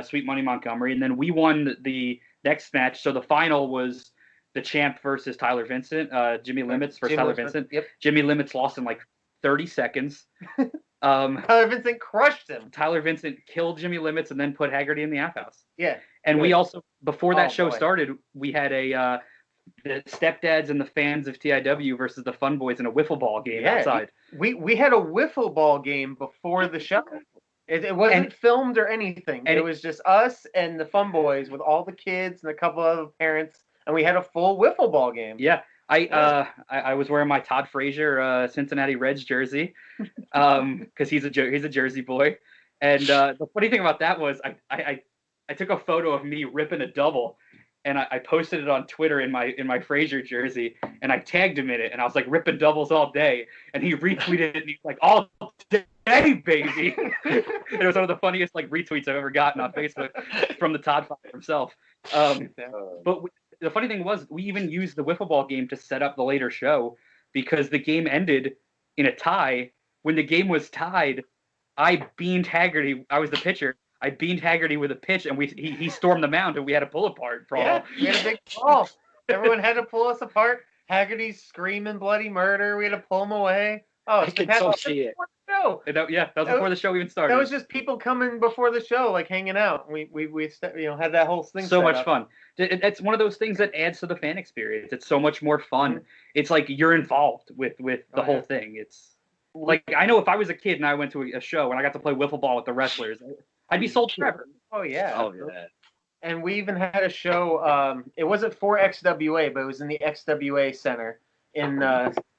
Sweet Money Montgomery, and then we won the next match. So the final was the champ versus Tyler Vincent, Jimmy Limits versus Tyler Vincent. Yep. Jimmy Limits lost in like 30 seconds. Tyler Vincent crushed him. Tyler Vincent killed Jimmy Limits and then put Haggerty in the outhouse. Yeah. And we also, before that show started, we had the Stepdads and the fans of TIW versus the Fun Boys in a wiffle ball game outside. We had a wiffle ball game before the show. It wasn't filmed or anything. It was just us and the Fun Boys with all the kids and a couple of parents, and we had a full wiffle ball game. Yeah. I was wearing my Todd Frazier Cincinnati Reds jersey because he's a Jersey boy, and the funny thing about that was I took a photo of me ripping a double, and I posted it on Twitter in my Frazier jersey, and I tagged him in it, and I was like ripping doubles all day, and he retweeted it, and he's like, all day, baby. It was one of the funniest like retweets I've ever gotten on Facebook from the Todd Father himself. But the funny thing was, we even used the wiffle ball game to set up the later show because the game ended in a tie. When the game was tied, I beamed Haggerty. I was the pitcher. I beamed Haggerty with a pitch, and he stormed the mound, and we had a pull apart brawl. Yeah, we had a big brawl. Everyone had to pull us apart. Haggerty's screaming bloody murder. We had to pull him away. Oh, I can so see it. show. That was before the show even started. That was just people coming before the show, like hanging out. We had that whole thing. So much fun. It's one of those things that adds to the fan experience. It's so much more fun. Mm-hmm. It's like you're involved with the whole thing. It's like, I know if I was a kid and I went to a show and I got to play wiffle ball with the wrestlers, I'd be sold forever. Oh yeah. Oh yeah. And we even had a show. It wasn't for XWA, but it was in the XWA Center in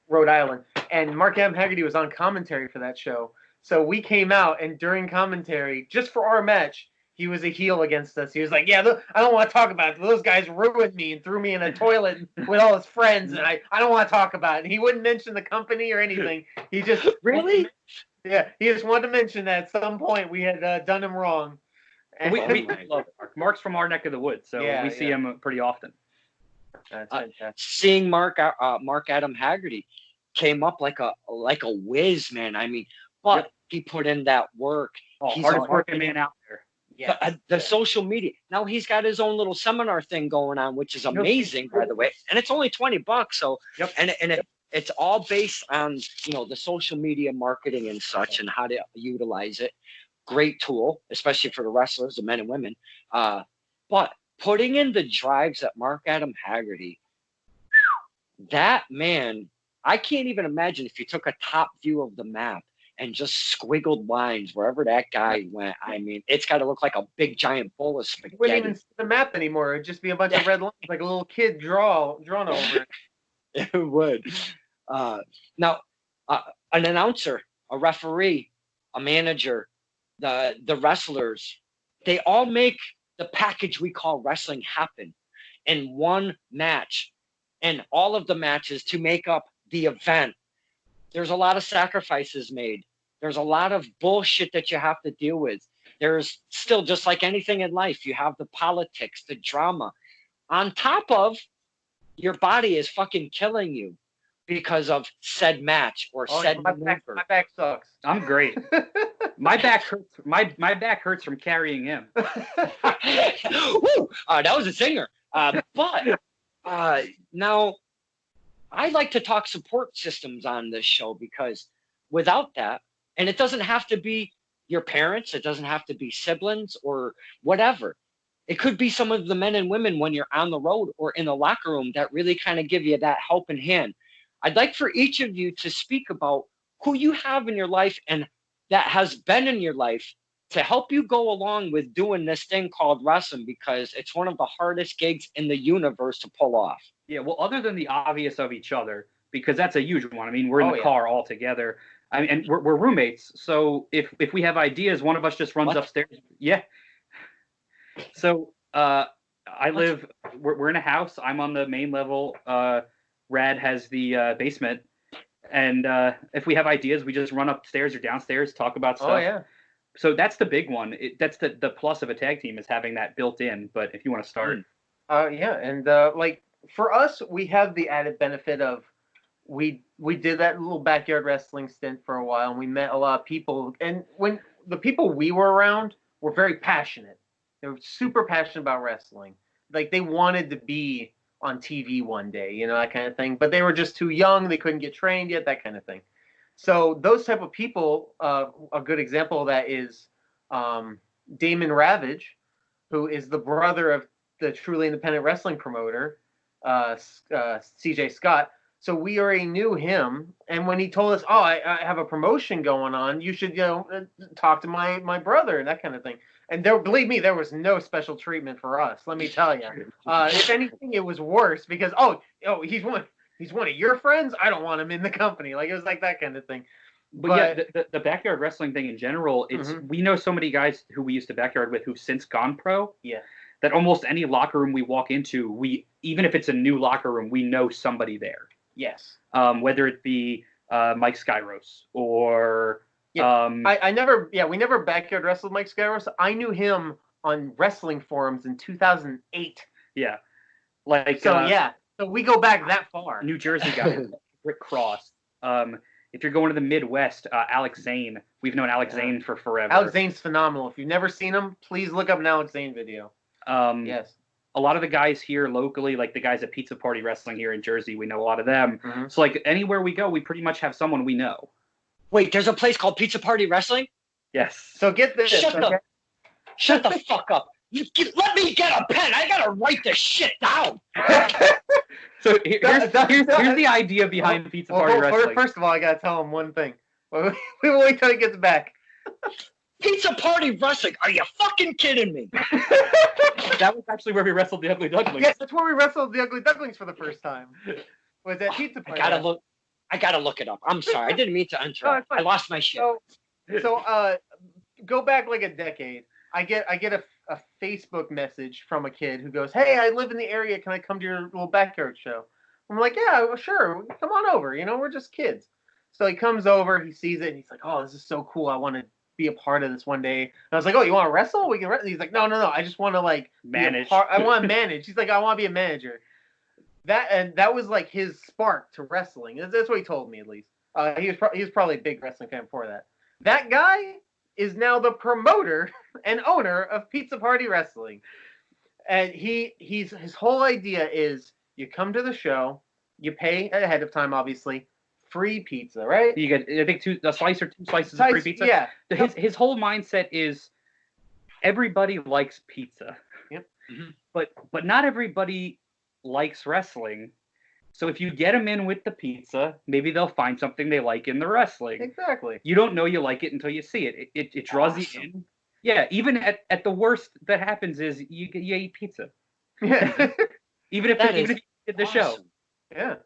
Rhode Island. And Mark Adam Haggerty was on commentary for that show. So we came out, and during commentary, just for our match, he was a heel against us. He was like, "Yeah, I don't want to talk about it. Those guys ruined me and threw me in a toilet with all his friends, and I don't want to talk about it." And he wouldn't mention the company or anything. He just really, yeah, he just wanted to mention that at some point we had done him wrong. And we love Mark. Mark's from our neck of the woods, so we see him pretty often. Seeing Mark Adam Haggerty came up like a whiz, man. I mean, but he put in that work. He's hardest working man out there. Yeah, the social media. Now he's got his own little seminar thing going on, which is amazing, by the way. And it's only $20. So, it's all based on the social media marketing and such, and how to utilize it. Great tool, especially for the wrestlers, the men and women. But putting in the drives at Mark Adam Haggerty, that man, I can't even imagine if you took a top view of the map and just squiggled lines wherever that guy went. I mean, it's got to look like a big giant bowl of spaghetti. You wouldn't even see the map anymore. It'd just be a bunch of red lines, like a little kid drawn over it. It would. Now, an announcer, a referee, a manager, the wrestlers, they all make the package we call wrestling happen in one match, and all of the matches to make up the event. There's a lot of sacrifices made. There's a lot of bullshit that you have to deal with. There's still, just like anything in life, you have the politics, the drama. On top of, your body is fucking killing you because of said match or said maneuver. My back sucks. I'm great. My back hurts. My back hurts from carrying him. Woo! That was a singer. But now, I like to talk support systems on this show, because without that, and it doesn't have to be your parents, it doesn't have to be siblings or whatever. It could be some of the men and women when you're on the road or in the locker room that really kind of give you that helping hand. I'd like for each of you to speak about who you have in your life and that has been in your life to help you go along with doing this thing called wrestling, because it's one of the hardest gigs in the universe to pull off. Yeah, well, other than the obvious of each other, because that's a huge one. I mean, we're in the car all together. I mean, and we're roommates. So if we have ideas, one of us just runs upstairs. Yeah. So we're in a house. I'm on the main level. Rad has the basement. And if we have ideas, we just run upstairs or downstairs, talk about stuff. Oh, yeah. So that's the big one. That's the plus of a tag team, is having that built in. But if you want to start. And like for us, we have the added benefit of we did that little backyard wrestling stint for a while, and we met a lot of people. And when the people we were around were very passionate. They were super passionate about wrestling. Like, they wanted to be on TV one day, that kind of thing. But they were just too young. They couldn't get trained yet, that kind of thing. So those type of people, a good example of that is Damon Ravage, who is the brother of the truly independent wrestling promoter, CJ Scott. So we already knew him. And when he told us, I have a promotion going on, you should, talk to my brother and that kind of thing. And believe me, there was no special treatment for us. Let me tell you. If anything, it was worse because he's one of your friends. I don't want him in the company. Like, it was like that kind of thing. But yeah, the backyard wrestling thing in general, it's we know so many guys who we used to backyard with who've since gone pro. Yeah. That almost any locker room we walk into, even if it's a new locker room, we know somebody there. Yes. Whether it be Mike Skyros or. Yeah, we never backyard wrestled Mike Skyros. I knew him on wrestling forums in 2008. Yeah. So we go back that far. New Jersey guy, Rick Cross. If you're going to the Midwest, Alex Zane. We've known Alex Zane for forever. Alex Zane's phenomenal. If you've never seen him, please look up an Alex Zane video. Yes. A lot of the guys here locally, like the guys at Pizza Party Wrestling here in Jersey, we know a lot of them. Mm-hmm. So, like, anywhere we go, we pretty much have someone we know. Wait, there's a place called Pizza Party Wrestling? Yes. So get this. Shut the fuck up. Let me get a pen. I gotta write this shit down. So here's the idea behind Pizza Party Wrestling. First of all, I gotta tell him one thing. We will wait till he gets back. Pizza Party Wrestling? Are you fucking kidding me? That was actually where we wrestled the Ugly Ducklings. Yes, that's where we wrestled the Ugly Ducklings for the first time. Was at Pizza Party. I gotta look it up. I'm sorry. I didn't mean to interrupt. I lost my shit. So go back like a decade. I get a Facebook message from a kid who goes, "Hey, I live in the area. Can I come to your little backyard show?" I'm like, "Yeah, well, sure. Come on over. You know, we're just kids." So he comes over, he sees it, and he's like, "Oh, this is so cool. I want to be a part of this one day." And I was like, "Oh, you want to wrestle? We can wrestle." He's like, No. I just want to like manage. I want to manage." He's like, "I want to be a manager." That was like his spark to wrestling. That's what he told me, at least. He was probably a big wrestling fan before that. That guy is now the promoter and owner of Pizza Party Wrestling. And his whole idea is you come to the show, you pay ahead of time, obviously, free pizza, right? You get, I think, a slice or two slices of free pizza. Yeah. His whole mindset is everybody likes pizza. Yep. Mm-hmm. But not everybody likes wrestling. So if you get them in with the pizza, maybe they'll find something they like in the wrestling. Exactly. You don't know you like it until you see it. It draws you in. Yeah, even at the worst that happens is you eat pizza. Yeah. even if you did the show. Yeah.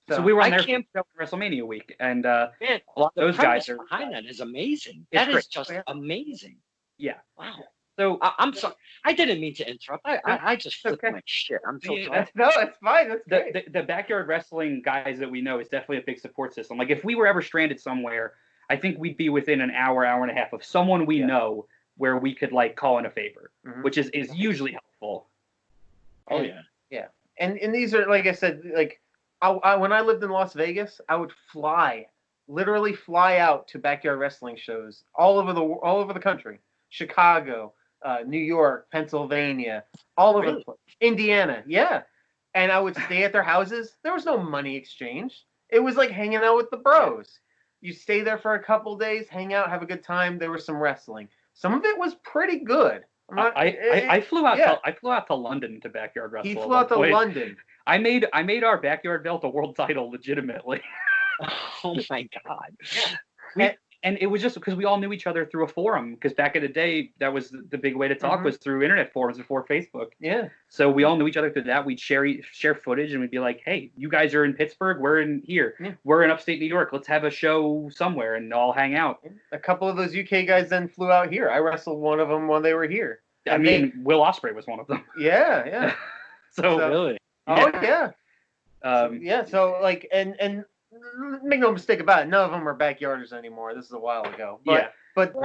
So we were on there for WrestleMania week, and man, a lot of those guys are behind that is amazing. That is just amazing. Yeah. Wow. So I'm sorry. I didn't mean to interrupt. I just flipped my shit. I'm so sorry. No, it's fine. That's great. The backyard wrestling guys that we know is definitely a big support system. Like if we were ever stranded somewhere, I think we'd be within an hour and a half of someone we know where we could like call in a favor, which is usually helpful. Oh yeah. Yeah. And these are, like I said, like when I lived in Las Vegas, I would literally fly out to backyard wrestling shows all over the country. Chicago, New York, Pennsylvania, all over the place. Indiana, yeah. And I would stay at their houses. There was no money exchange. It was like hanging out with the bros. You stay there for a couple days, hang out, have a good time. There was some wrestling. Some of it was pretty good. I flew out to London to backyard wrestle. He flew out to London. I made our backyard belt a world title legitimately. Oh my god. And it was just because we all knew each other through a forum. Because back in the day, that was the big way to talk was through internet forums before Facebook. Yeah. So we all knew each other through that. We'd share footage, and we'd be like, "Hey, you guys are in Pittsburgh. We're in here. Yeah. We're in upstate New York. Let's have a show somewhere and all hang out." A couple of those UK guys then flew out here. I wrestled one of them when they were here. I mean, Will Ospreay was one of them. Yeah, yeah. so really. Oh yeah. So like and. Make no mistake about it, none of them are backyarders anymore. This is a while ago. But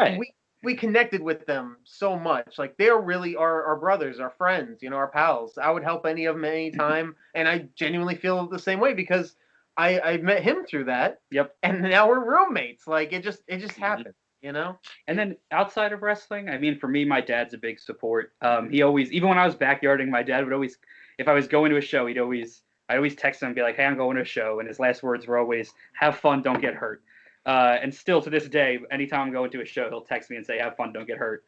we connected with them so much. Like they're really our brothers, our friends, our pals. I would help any of them anytime, and I genuinely feel the same way because I met him through that. Yep. And now we're roommates. Like it just happened, And then outside of wrestling, I mean, for me, my dad's a big support. He always, even when I was backyarding, my dad would always, if I was going to a show, I'd always text him and be like, "Hey, I'm going to a show," and his last words were always, "Have fun, don't get hurt." And still to this day, anytime I'm going to a show, he'll text me and say, "Have fun, don't get hurt."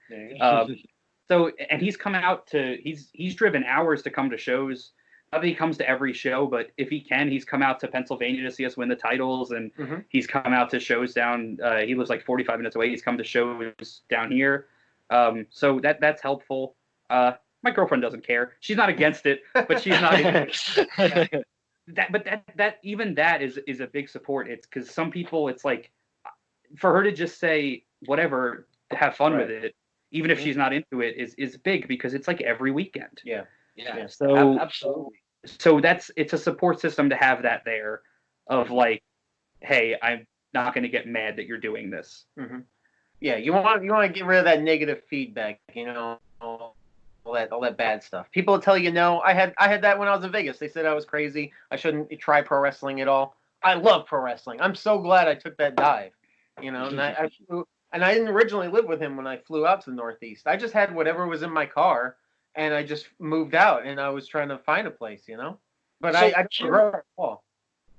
So, and he's come out he's driven hours to come to shows. Not that he comes to every show, but if he can, he's come out to Pennsylvania to see us win the titles, and he's come out to shows down. He lives like 45 minutes away. He's come to shows down here, so that's helpful. My girlfriend doesn't care. She's not against it, but she's not. That is a big support. It's because some people, it's like for her to just say whatever, have fun with it, even if she's not into it, is big because it's like every weekend. Yeah. So absolutely. So it's a support system to have that there, of like, hey, I'm not going to get mad that you're doing this. Yeah, you want to get rid of that negative feedback. All that bad stuff. People will tell you no. I had that when I was in Vegas. They said I was crazy. I shouldn't try pro wrestling at all. I love pro wrestling. I'm so glad I took that dive. And I flew, and I didn't originally live with him when I flew out to the Northeast. I just had whatever was in my car, and I just moved out, and I was trying to find a place. But I didn't grow up at all.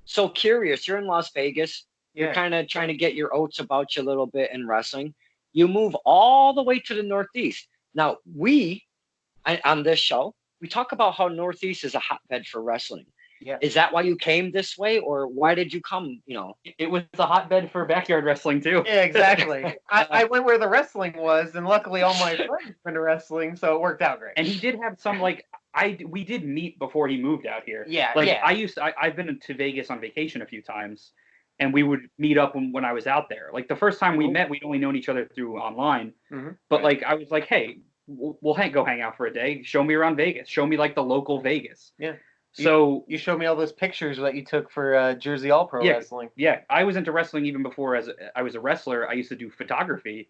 So curious. You're in Las Vegas. You're kind of trying to get your oats about you a little bit in wrestling. You move all the way to the Northeast. Now, on this show, we talk about how Northeast is a hotbed for wrestling. Yeah. Is that why you came this way, or why did you come, It was a hotbed for backyard wrestling, too. Yeah, exactly. I went where the wrestling was, and luckily all my friends were into wrestling, so it worked out great. And he did have some, we did meet before he moved out here. Yeah, I've been to Vegas on vacation a few times, and we would meet up when I was out there. Like, the first time we met, we'd only known each other through online. Mm-hmm. But, I was like, hey, we'll go hang out for a day. Show me around Vegas. Show me, the local Vegas. Yeah. So you showed me all those pictures that you took for Jersey All Pro Wrestling. Yeah, I was into wrestling even before I was a wrestler. I used to do photography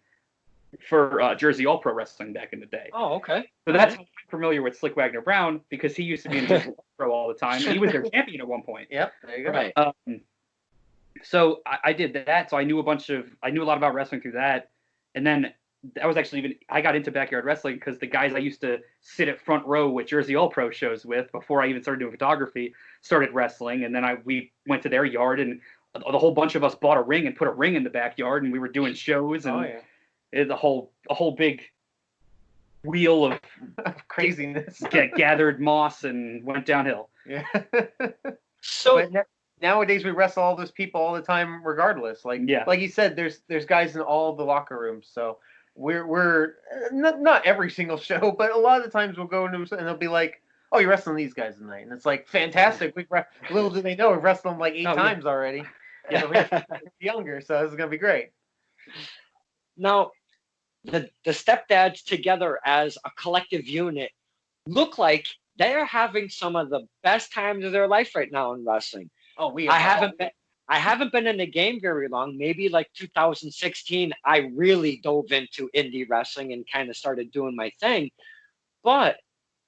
for Jersey All Pro Wrestling back in the day. Oh, okay. So that's how I'm familiar with Slick Wagner Brown, because he used to be in Jersey All Pro all the time. He was their champion at one point. Yep, there you go. Right. So I did that. So I knew a lot about wrestling through that, and then that was actually I got into backyard wrestling because the guys I used to sit at front row with Jersey All Pro shows with before I even started doing photography started wrestling, and then we went to their yard, and the whole bunch of us bought a ring and put a ring in the backyard, and we were doing shows, and a whole big wheel of craziness. Gathered moss and went downhill. Yeah. So nowadays we wrestle all those people all the time, regardless. Like you said, there's guys in all the locker rooms, so. We're not every single show, but a lot of the times we'll go into and they'll be like, "Oh, you're wrestling these guys tonight," and it's like fantastic. Little do they know we've wrestled them like 8 times already. Yeah, we're younger, so this is gonna be great. Now, the Stepdads together as a collective unit look like they're having some of the best times of their life right now in wrestling. Oh, I haven't been in the game very long. Maybe like 2016, I really dove into indie wrestling and kind of started doing my thing. But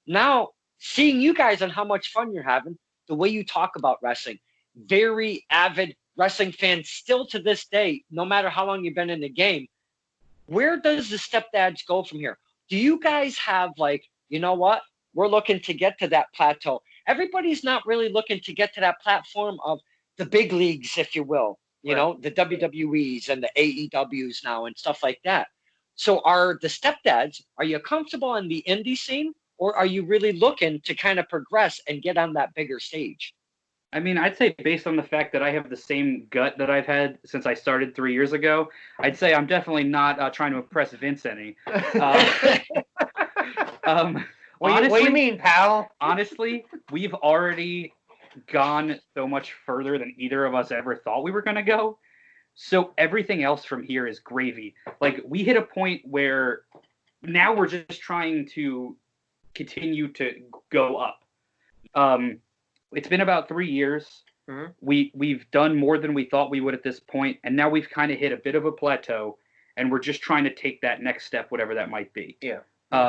now, seeing you guys and how much fun you're having, the way you talk about wrestling, very avid wrestling fans still to this day, no matter how long you've been in the game. Where does the Stepdads go from here? Do you guys have you know what? We're looking to get to that plateau. Everybody's not really looking to get to that platform of the big leagues, if you will, you know, the WWEs and the AEWs now and stuff like that. So are the Stepdads, are you comfortable in the indie scene, or are you really looking to kind of progress and get on that bigger stage? I mean, I'd say based on the fact that I have the same gut that I've had since I started 3 years ago, I'd say I'm definitely not trying to impress Vince any. What do you mean, pal? Honestly, we've already gone so much further than either of us ever thought we were going to go. So everything else from here is gravy. We hit a point where now we're just trying to continue to go up. It's been about 3 years. Mm-hmm. We've done more than we thought we would at this point, and now we've kind of hit a bit of a plateau, and we're just trying to take that next step, whatever that might be. Yeah.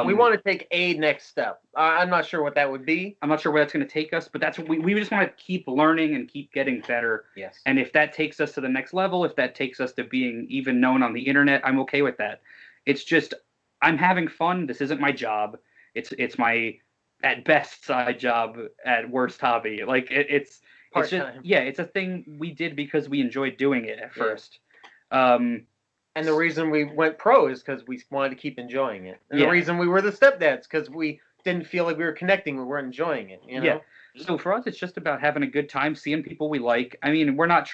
We want to take a next step. I'm not sure what that would be. I'm not sure where that's going to take us, but that's what we just want to keep learning and keep getting better. Yes. And if that takes us to the next level, if that takes us to being even known on the internet, I'm okay with that. It's just I'm having fun. This isn't my job. It's my at best side job, at worst hobby. It's just it's a thing we did because we enjoyed doing it at first. And the reason we went pro is because we wanted to keep enjoying it. And the reason we were the Stepdads, because we didn't feel like we were connecting, we weren't enjoying it. You know? Yeah. So for us, it's just about having a good time, seeing people we like. I mean, we're not.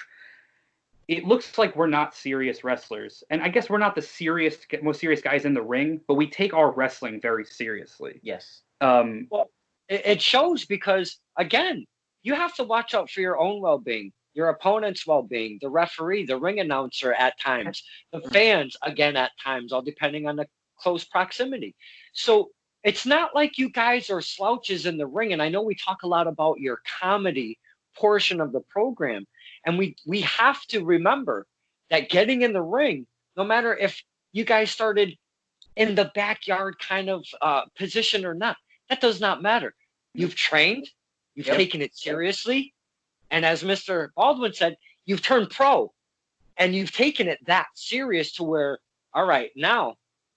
It looks like we're not serious wrestlers, and I guess we're not the most serious guys in the ring, but we take our wrestling very seriously. Yes. Well, it shows because again, you have to watch out for your own well-being, your opponent's well-being, the referee, the ring announcer at times, the fans, again, at times, all depending on the close proximity. So it's not like you guys are slouches in the ring. And I know we talk a lot about your comedy portion of the program. And we have to remember that getting in the ring, no matter if you guys started in the backyard kind of position or not, that does not matter. You've trained, you've taken it seriously. And as Mr. Baldwin said, you've turned pro and you've taken it that serious to where, all right, now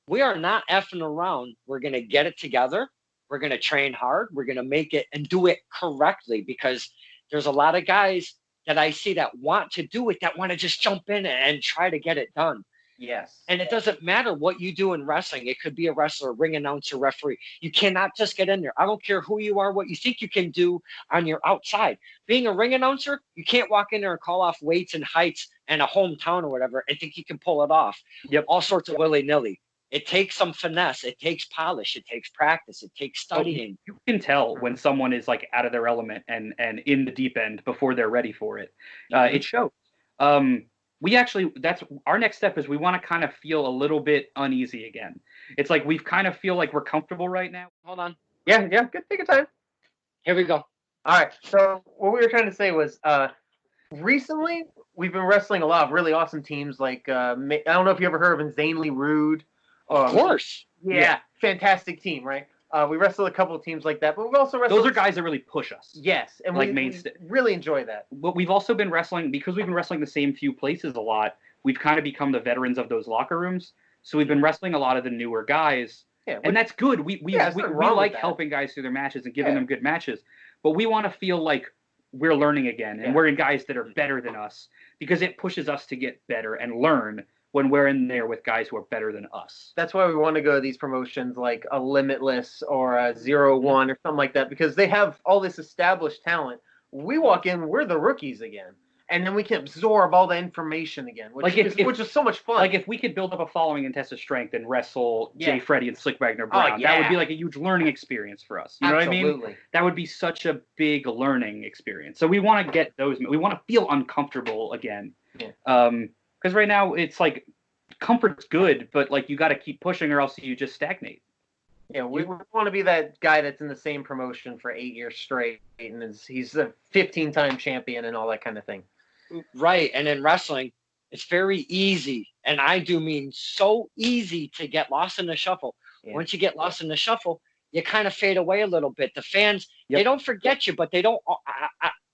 we are not effing around. We're going to get it together. We're going to train hard. We're going to make it and do it correctly, because there's a lot of guys that I see that want to do it, that want to just jump in and try to get it done. Yes. And it doesn't matter what you do in wrestling. It could be a wrestler, ring announcer, referee. You cannot just get in there. I don't care who you are, what you think you can do on your outside. Being a ring announcer, you can't walk in there and call off weights and heights and a hometown or whatever and think you can pull it off. Yep. All sorts of willy-nilly. It takes some finesse. It takes polish. It takes practice. It takes studying. You can tell when someone is like out of their element and in the deep end before they're ready for it. It shows. That's our next step is we want to kind of feel a little bit uneasy again. It's like we kind of feel like we're comfortable right now. Hold on. Yeah, good. Take your time. Here we go. All right. So what we were trying to say was, recently we've been wrestling a lot of really awesome teams. Like I don't know if you ever heard of Insanely Rude. Of course. Yeah, fantastic team, right? We wrestled a couple of teams like that, but we've also wrestled. Those are guys that really push us. Yes, and like we really enjoy that. But we've also been wrestling because we've been wrestling the same few places a lot. We've kind of become the veterans of those locker rooms. So we've been wrestling a lot of the newer guys, and that's good. We like helping guys through their matches and giving them good matches, but we want to feel like we're learning again, and we're in guys that are better than us because it pushes us to get better and learn when we're in there with guys who are better than us. That's why we want to go to these promotions like a Limitless or a 0-1 or something like that, because they have all this established talent. We walk in, we're the rookies again. And then we can absorb all the information again, which is so much fun. Like if we could build up a following in Test of Strength and wrestle Jay Freddy and Slick Wagner Brown, that would be like a huge learning experience for us. You know what I mean? That would be such a big learning experience. So we want to get those. We want to feel uncomfortable again. Because right now it's like comfort's good, but like you got to keep pushing or else you just stagnate. Yeah, we want to be that guy that's in the same promotion for 8 years straight, and he's a 15-time champion and all that kind of thing. Right, and in wrestling, it's very easy, and I do mean so easy to get lost in the shuffle. Yeah. Once you get lost in the shuffle, you kind of fade away a little bit. The fans, they don't forget you, but they don't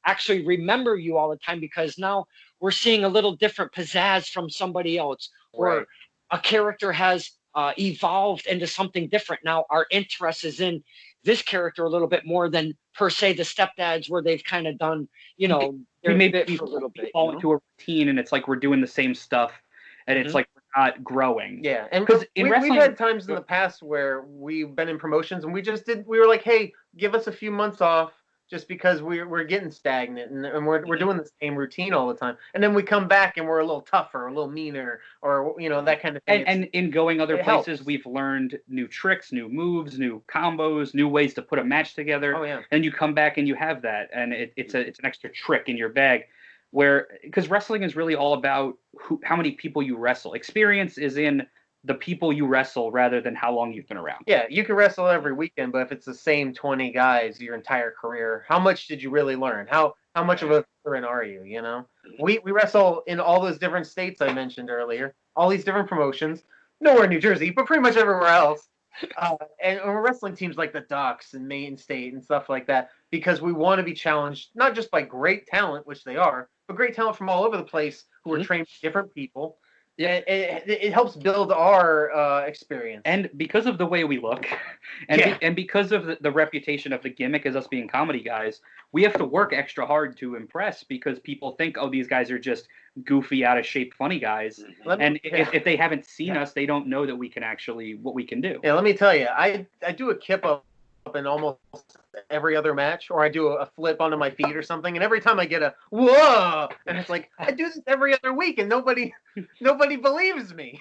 actually remember you all the time because now we're seeing a little different pizzazz from somebody else, or a character has evolved into something different. Now our interest is in this character a little bit more than per se the Stepdads, where they've kind of done, we maybe for a little bit fall into a routine, and it's like we're doing the same stuff, and it's like we're not growing. Yeah, and because we've had times in the past where we've been in promotions and we were like, hey, give us a few months off, just because we're getting stagnant and we're doing the same routine all the time. And then we come back and we're a little tougher, a little meaner, or that kind of thing. And in going other places, we've learned new tricks, new moves, new combos, new ways to put a match together. Oh yeah. And you come back and you have that, and it's an extra trick in your bag, because wrestling is really all about how many people you wrestle. Experience is in the people you wrestle rather than how long you've been around. Yeah, you can wrestle every weekend, but if it's the same 20 guys your entire career, how much did you really learn? How much of a veteran are you, We wrestle in all those different states I mentioned earlier, all these different promotions, nowhere in New Jersey, but pretty much everywhere else. And we're wrestling teams like the Ducks and Maine State and stuff like that because we want to be challenged, not just by great talent, which they are, but great talent from all over the place who are trained by different people. Yeah, it helps build our experience. And because of the way we look, and because of the reputation of the gimmick as us being comedy guys, we have to work extra hard to impress because people think, oh, these guys are just goofy, out of shape, funny guys. If they haven't seen us, they don't know that we can what we can do. Yeah, let me tell you, I do a kip up in almost every other match, or I do a flip onto my feet or something, and every time I get a whoa, and it's like I do this every other week, and nobody believes me.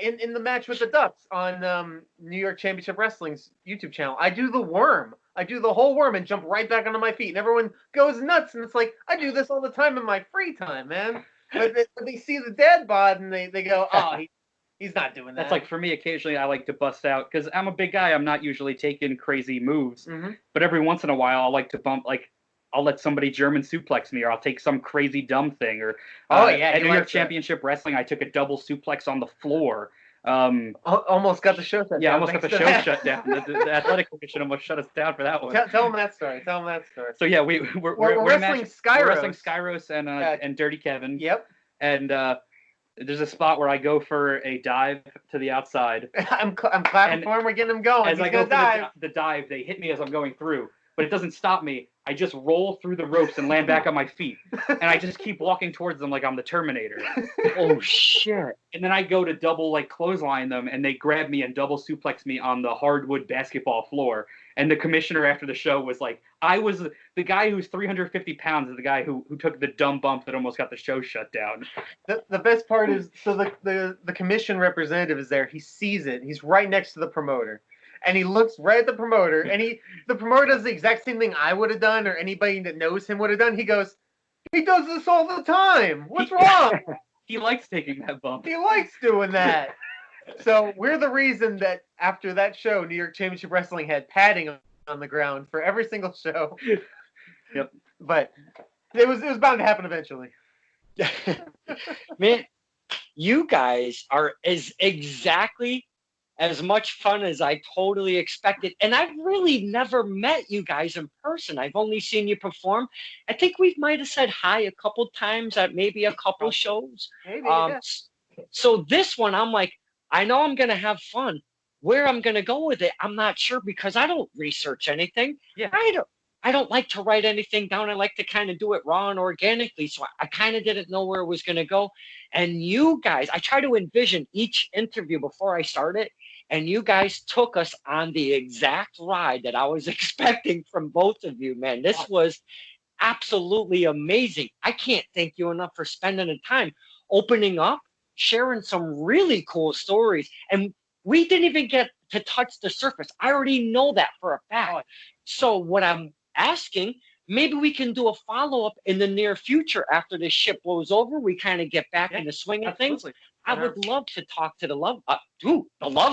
In the match with the Ducks on New York Championship Wrestling's YouTube channel, I do the worm. I do the whole worm and jump right back onto my feet, and everyone goes nuts. And it's like I do this all the time in my free time, man. But they see the dad bod and they go, oh, he's not doing that. That's like for me, occasionally I like to bust out because I'm a big guy. I'm not usually taking crazy moves, but every once in a while I'll like to bump, like I'll let somebody German suplex me, or I'll take some crazy dumb thing. Or at New York Championship Wrestling, I took a double suplex on the floor. Almost got the show shut down. Yeah, almost got the show shut down. The athletic commission almost shut us down for that one. Tell them that story. So yeah, we're wrestling Skyros. We're wrestling Skyros and Dirty Kevin. Yep. And there's a spot where I go for a dive to the outside. I'm clapping for him. We're getting him going. As I go for the dive, they hit me as I'm going through. but it doesn't stop me. I just roll through the ropes and land back on my feet. And I just keep walking towards them like I'm the Terminator. Oh, shit. And then I go to double, like, clothesline them, and they grab me and double suplex me on the hardwood basketball floor. And the commissioner after the show was like, I was the guy who's 350 pounds is the guy who took the dumb bump that almost got the show shut down. The best part is, so the commission representative is there. He sees it. He's right next to the promoter. And he looks right at the promoter, and the promoter does the exact same thing I would have done, or anybody that knows him would have done. He goes, he does this all the time. What's wrong? He likes taking that bump. He likes doing that. So we're the reason that after that show, New York Championship Wrestling had padding on the ground for every single show. Yep. But it was bound to happen eventually. Man, you guys are exactly as much fun as I totally expected. And I've really never met you guys in person. I've only seen you perform. I think we might have said hi a couple times at maybe a couple shows. Maybe, yeah. So this one, I'm like, I know I'm going to have fun. Where I'm going to go with it, I'm not sure because I don't research anything. Yeah. I don't like to write anything down. I like to kind of do it raw and organically. So I kind of didn't know where it was going to go. And you guys, I try to envision each interview before I start it. And you guys took us on the exact ride that I was expecting from both of you, man. This was absolutely amazing. I can't thank you enough for spending the time opening up, sharing some really cool stories. And we didn't even get to touch the surface. I already know that for a fact. So what I'm asking, maybe we can do a follow-up in the near future after this ship blows over. We kind of get back in the swing of things. I would love to talk to the Love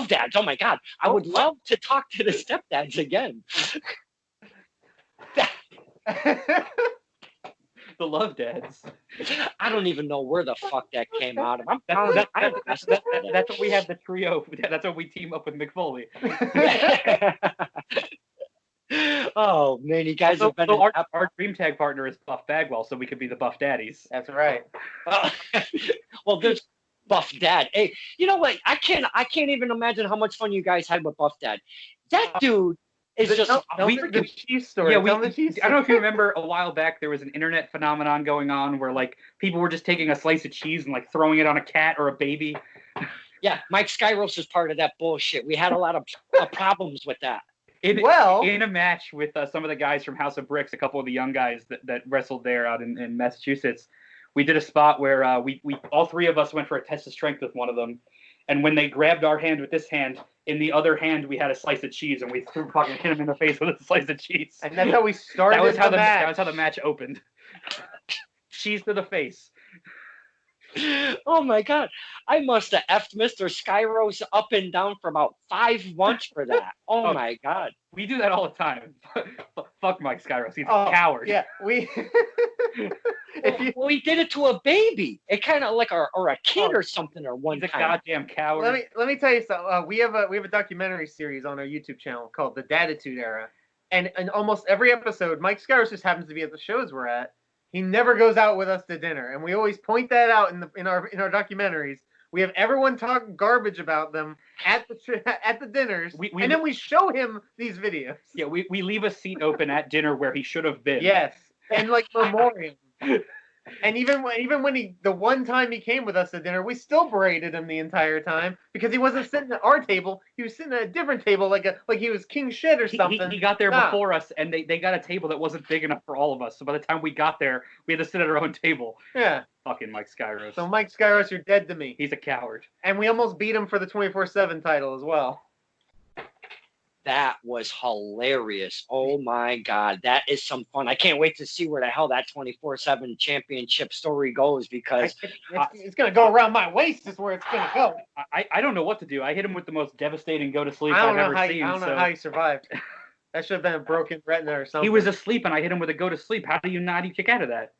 Dads. Oh my God. I would love to talk to the Stepdads again. The Love Dads. I don't even know where the fuck that came out of. That's what we have the trio. That's what we team up with McFoley. Oh man, you guys have been our dream tag partner is Buff Bagwell, so we could be the Buff Daddies. That's right. Well, there's Buff Dad. Hey, you know what? I can't even imagine how much fun you guys had with Buff Dad. That dude is just the cheese story. Yeah, I don't know if you remember a while back there was an internet phenomenon going on where like people were just taking a slice of cheese and like throwing it on a cat or a baby. Yeah, Mike Skyros is part of that bullshit. We had a lot of problems with that. In a match with some of the guys from House of Bricks, a couple of the young guys that wrestled there out in Massachusetts, we did a spot where we all three of us went for a test of strength with one of them. And when they grabbed our hand with this hand, in the other hand we had a slice of cheese, and we fucking hit him in the face with a slice of cheese. And that's how we started. That was how the match opened. Cheese to the face. Oh my God. I must have effed Mr. Skyros up and down for about 5 months for that. Oh my God. We do that all the time. Fuck Mike Skyros. He's a coward. Yeah, we did it to a baby. It kind of like or a kid or something or one He's time. a goddamn coward. Let me tell you something. We have a documentary series on our YouTube channel called The Dattitude Era. And in almost every episode, Mike Skyros just happens to be at the shows we're at. He never goes out with us to dinner, and we always point that out in our documentaries. We have everyone talk garbage about them at the dinners, and then we show him these videos. Yeah, we leave a seat open at dinner where he should have been. Yes, and like memoriam. And even when the one time he came with us to dinner, we still berated him the entire time because he wasn't sitting at our table. He was sitting at a different table, like he was king shit or something. He got there before us, and they got a table that wasn't big enough for all of us. So by the time we got there, we had to sit at our own table. Yeah. Fucking Mike Skyros. So Mike Skyros, you're dead to me. He's a coward. And we almost beat him for the 24/7 title as well. That was hilarious. Oh my God. That is some fun. I can't wait to see where the hell that 24/7 championship story goes because it's going to go around my waist is where it's going to go. I don't know what to do. I hit him with the most devastating go to sleep I've ever seen. I don't know how he survived. That should have been a broken retina or something. He was asleep and I hit him with a go to sleep. How do you kick out of that?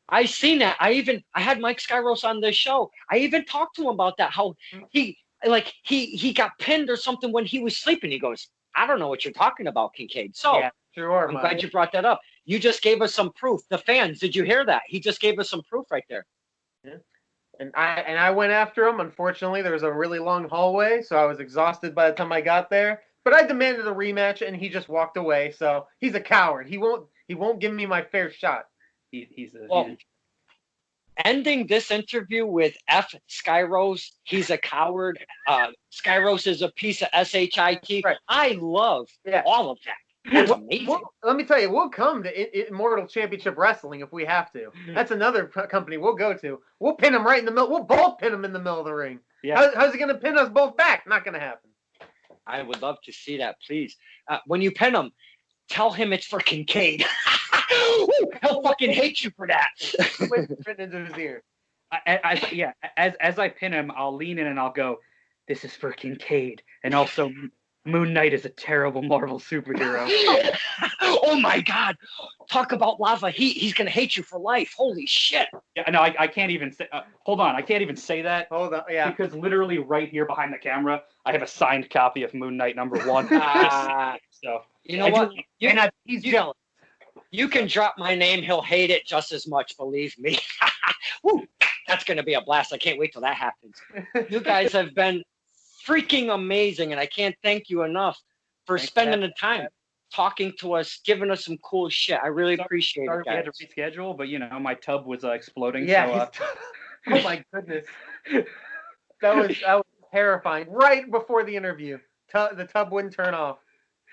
I seen that. I had Mike Skyros on this show. I even talked to him about that, how he got pinned or something when he was sleeping. He goes, I don't know what you're talking about, Kincaid. So yeah, sure, I'm glad you brought that up. You just gave us some proof. The fans, did you hear that? He just gave us some proof right there. Yeah. And I went after him. Unfortunately, there was a really long hallway, so I was exhausted by the time I got there. But I demanded a rematch, and he just walked away. So he's a coward. He won't give me my fair shot. He's a ending this interview with F. Skyrose, he's a coward. Skyrose is a piece of shit. Right. I love all of that. That's amazing. Let me tell you, we'll come to Immortal Championship Wrestling if we have to. That's another company we'll go to. We'll pin him right in the middle. We'll both pin him in the middle of the ring. Yeah. How's he going to pin us both back? Not going to happen. I would love to see that, please. When you pin him, tell him it's for Kincaid. He'll fucking hate you for that. Written into his ear. As I pin him, I'll lean in and I'll go, "This is for Kincaid," and also Moon Knight is a terrible Marvel superhero. Oh my God! Talk about lava heat. He's gonna hate you for life. Holy shit! Yeah, no, I can't even say. Hold on, I can't even say that. Hold on, yeah. Because literally right here behind the camera, I have a signed copy of Moon Knight #1. So you know what? He's jealous. You can drop my name. He'll hate it just as much. Believe me. Woo, that's gonna be a blast. I can't wait till that happens. You guys have been freaking amazing, and I can't thank you enough for spending the time talking to us, giving us some cool shit. I really appreciate it, guys. We had to reschedule, but my tub was exploding. Yeah. So, oh my goodness, that was terrifying. Right before the interview, the tub wouldn't turn off.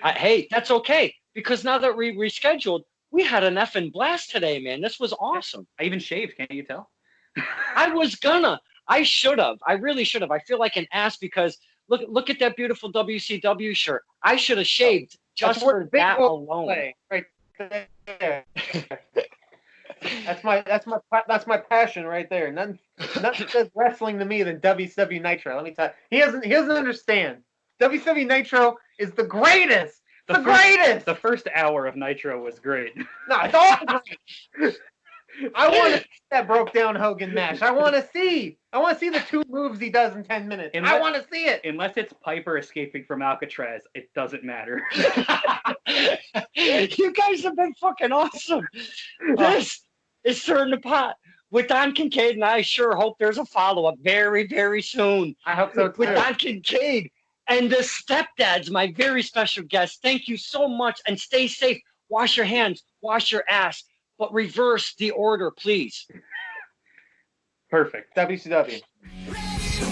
Hey, that's okay, because now that we rescheduled, we had an effing blast today, man. This was awesome. I even shaved. Can't you tell? I should have. I really should have. I feel like an ass because look at that beautiful WCW shirt. I should have shaved just for that alone. Right there. That's my passion right there. Nothing says wrestling to me than WCW Nitro. Let me tell you, he doesn't understand. WCW Nitro is the greatest. The greatest. The first hour of Nitro was great. No, it's all great. I want to see that broke down Hogan match. I want to see the 2 moves he does in 10 minutes. I want to see it. Unless it's Piper escaping from Alcatraz, it doesn't matter. You guys have been fucking awesome. This is Stirring the Pot with Don Kincaid, and I sure hope there's a follow-up very, very soon. I hope so too. With Don Kincaid and the Stepdads, my very special guest. Thank you so much, and stay safe. Wash your hands, wash your ass. But reverse the order, please. Perfect. WCW. Ready to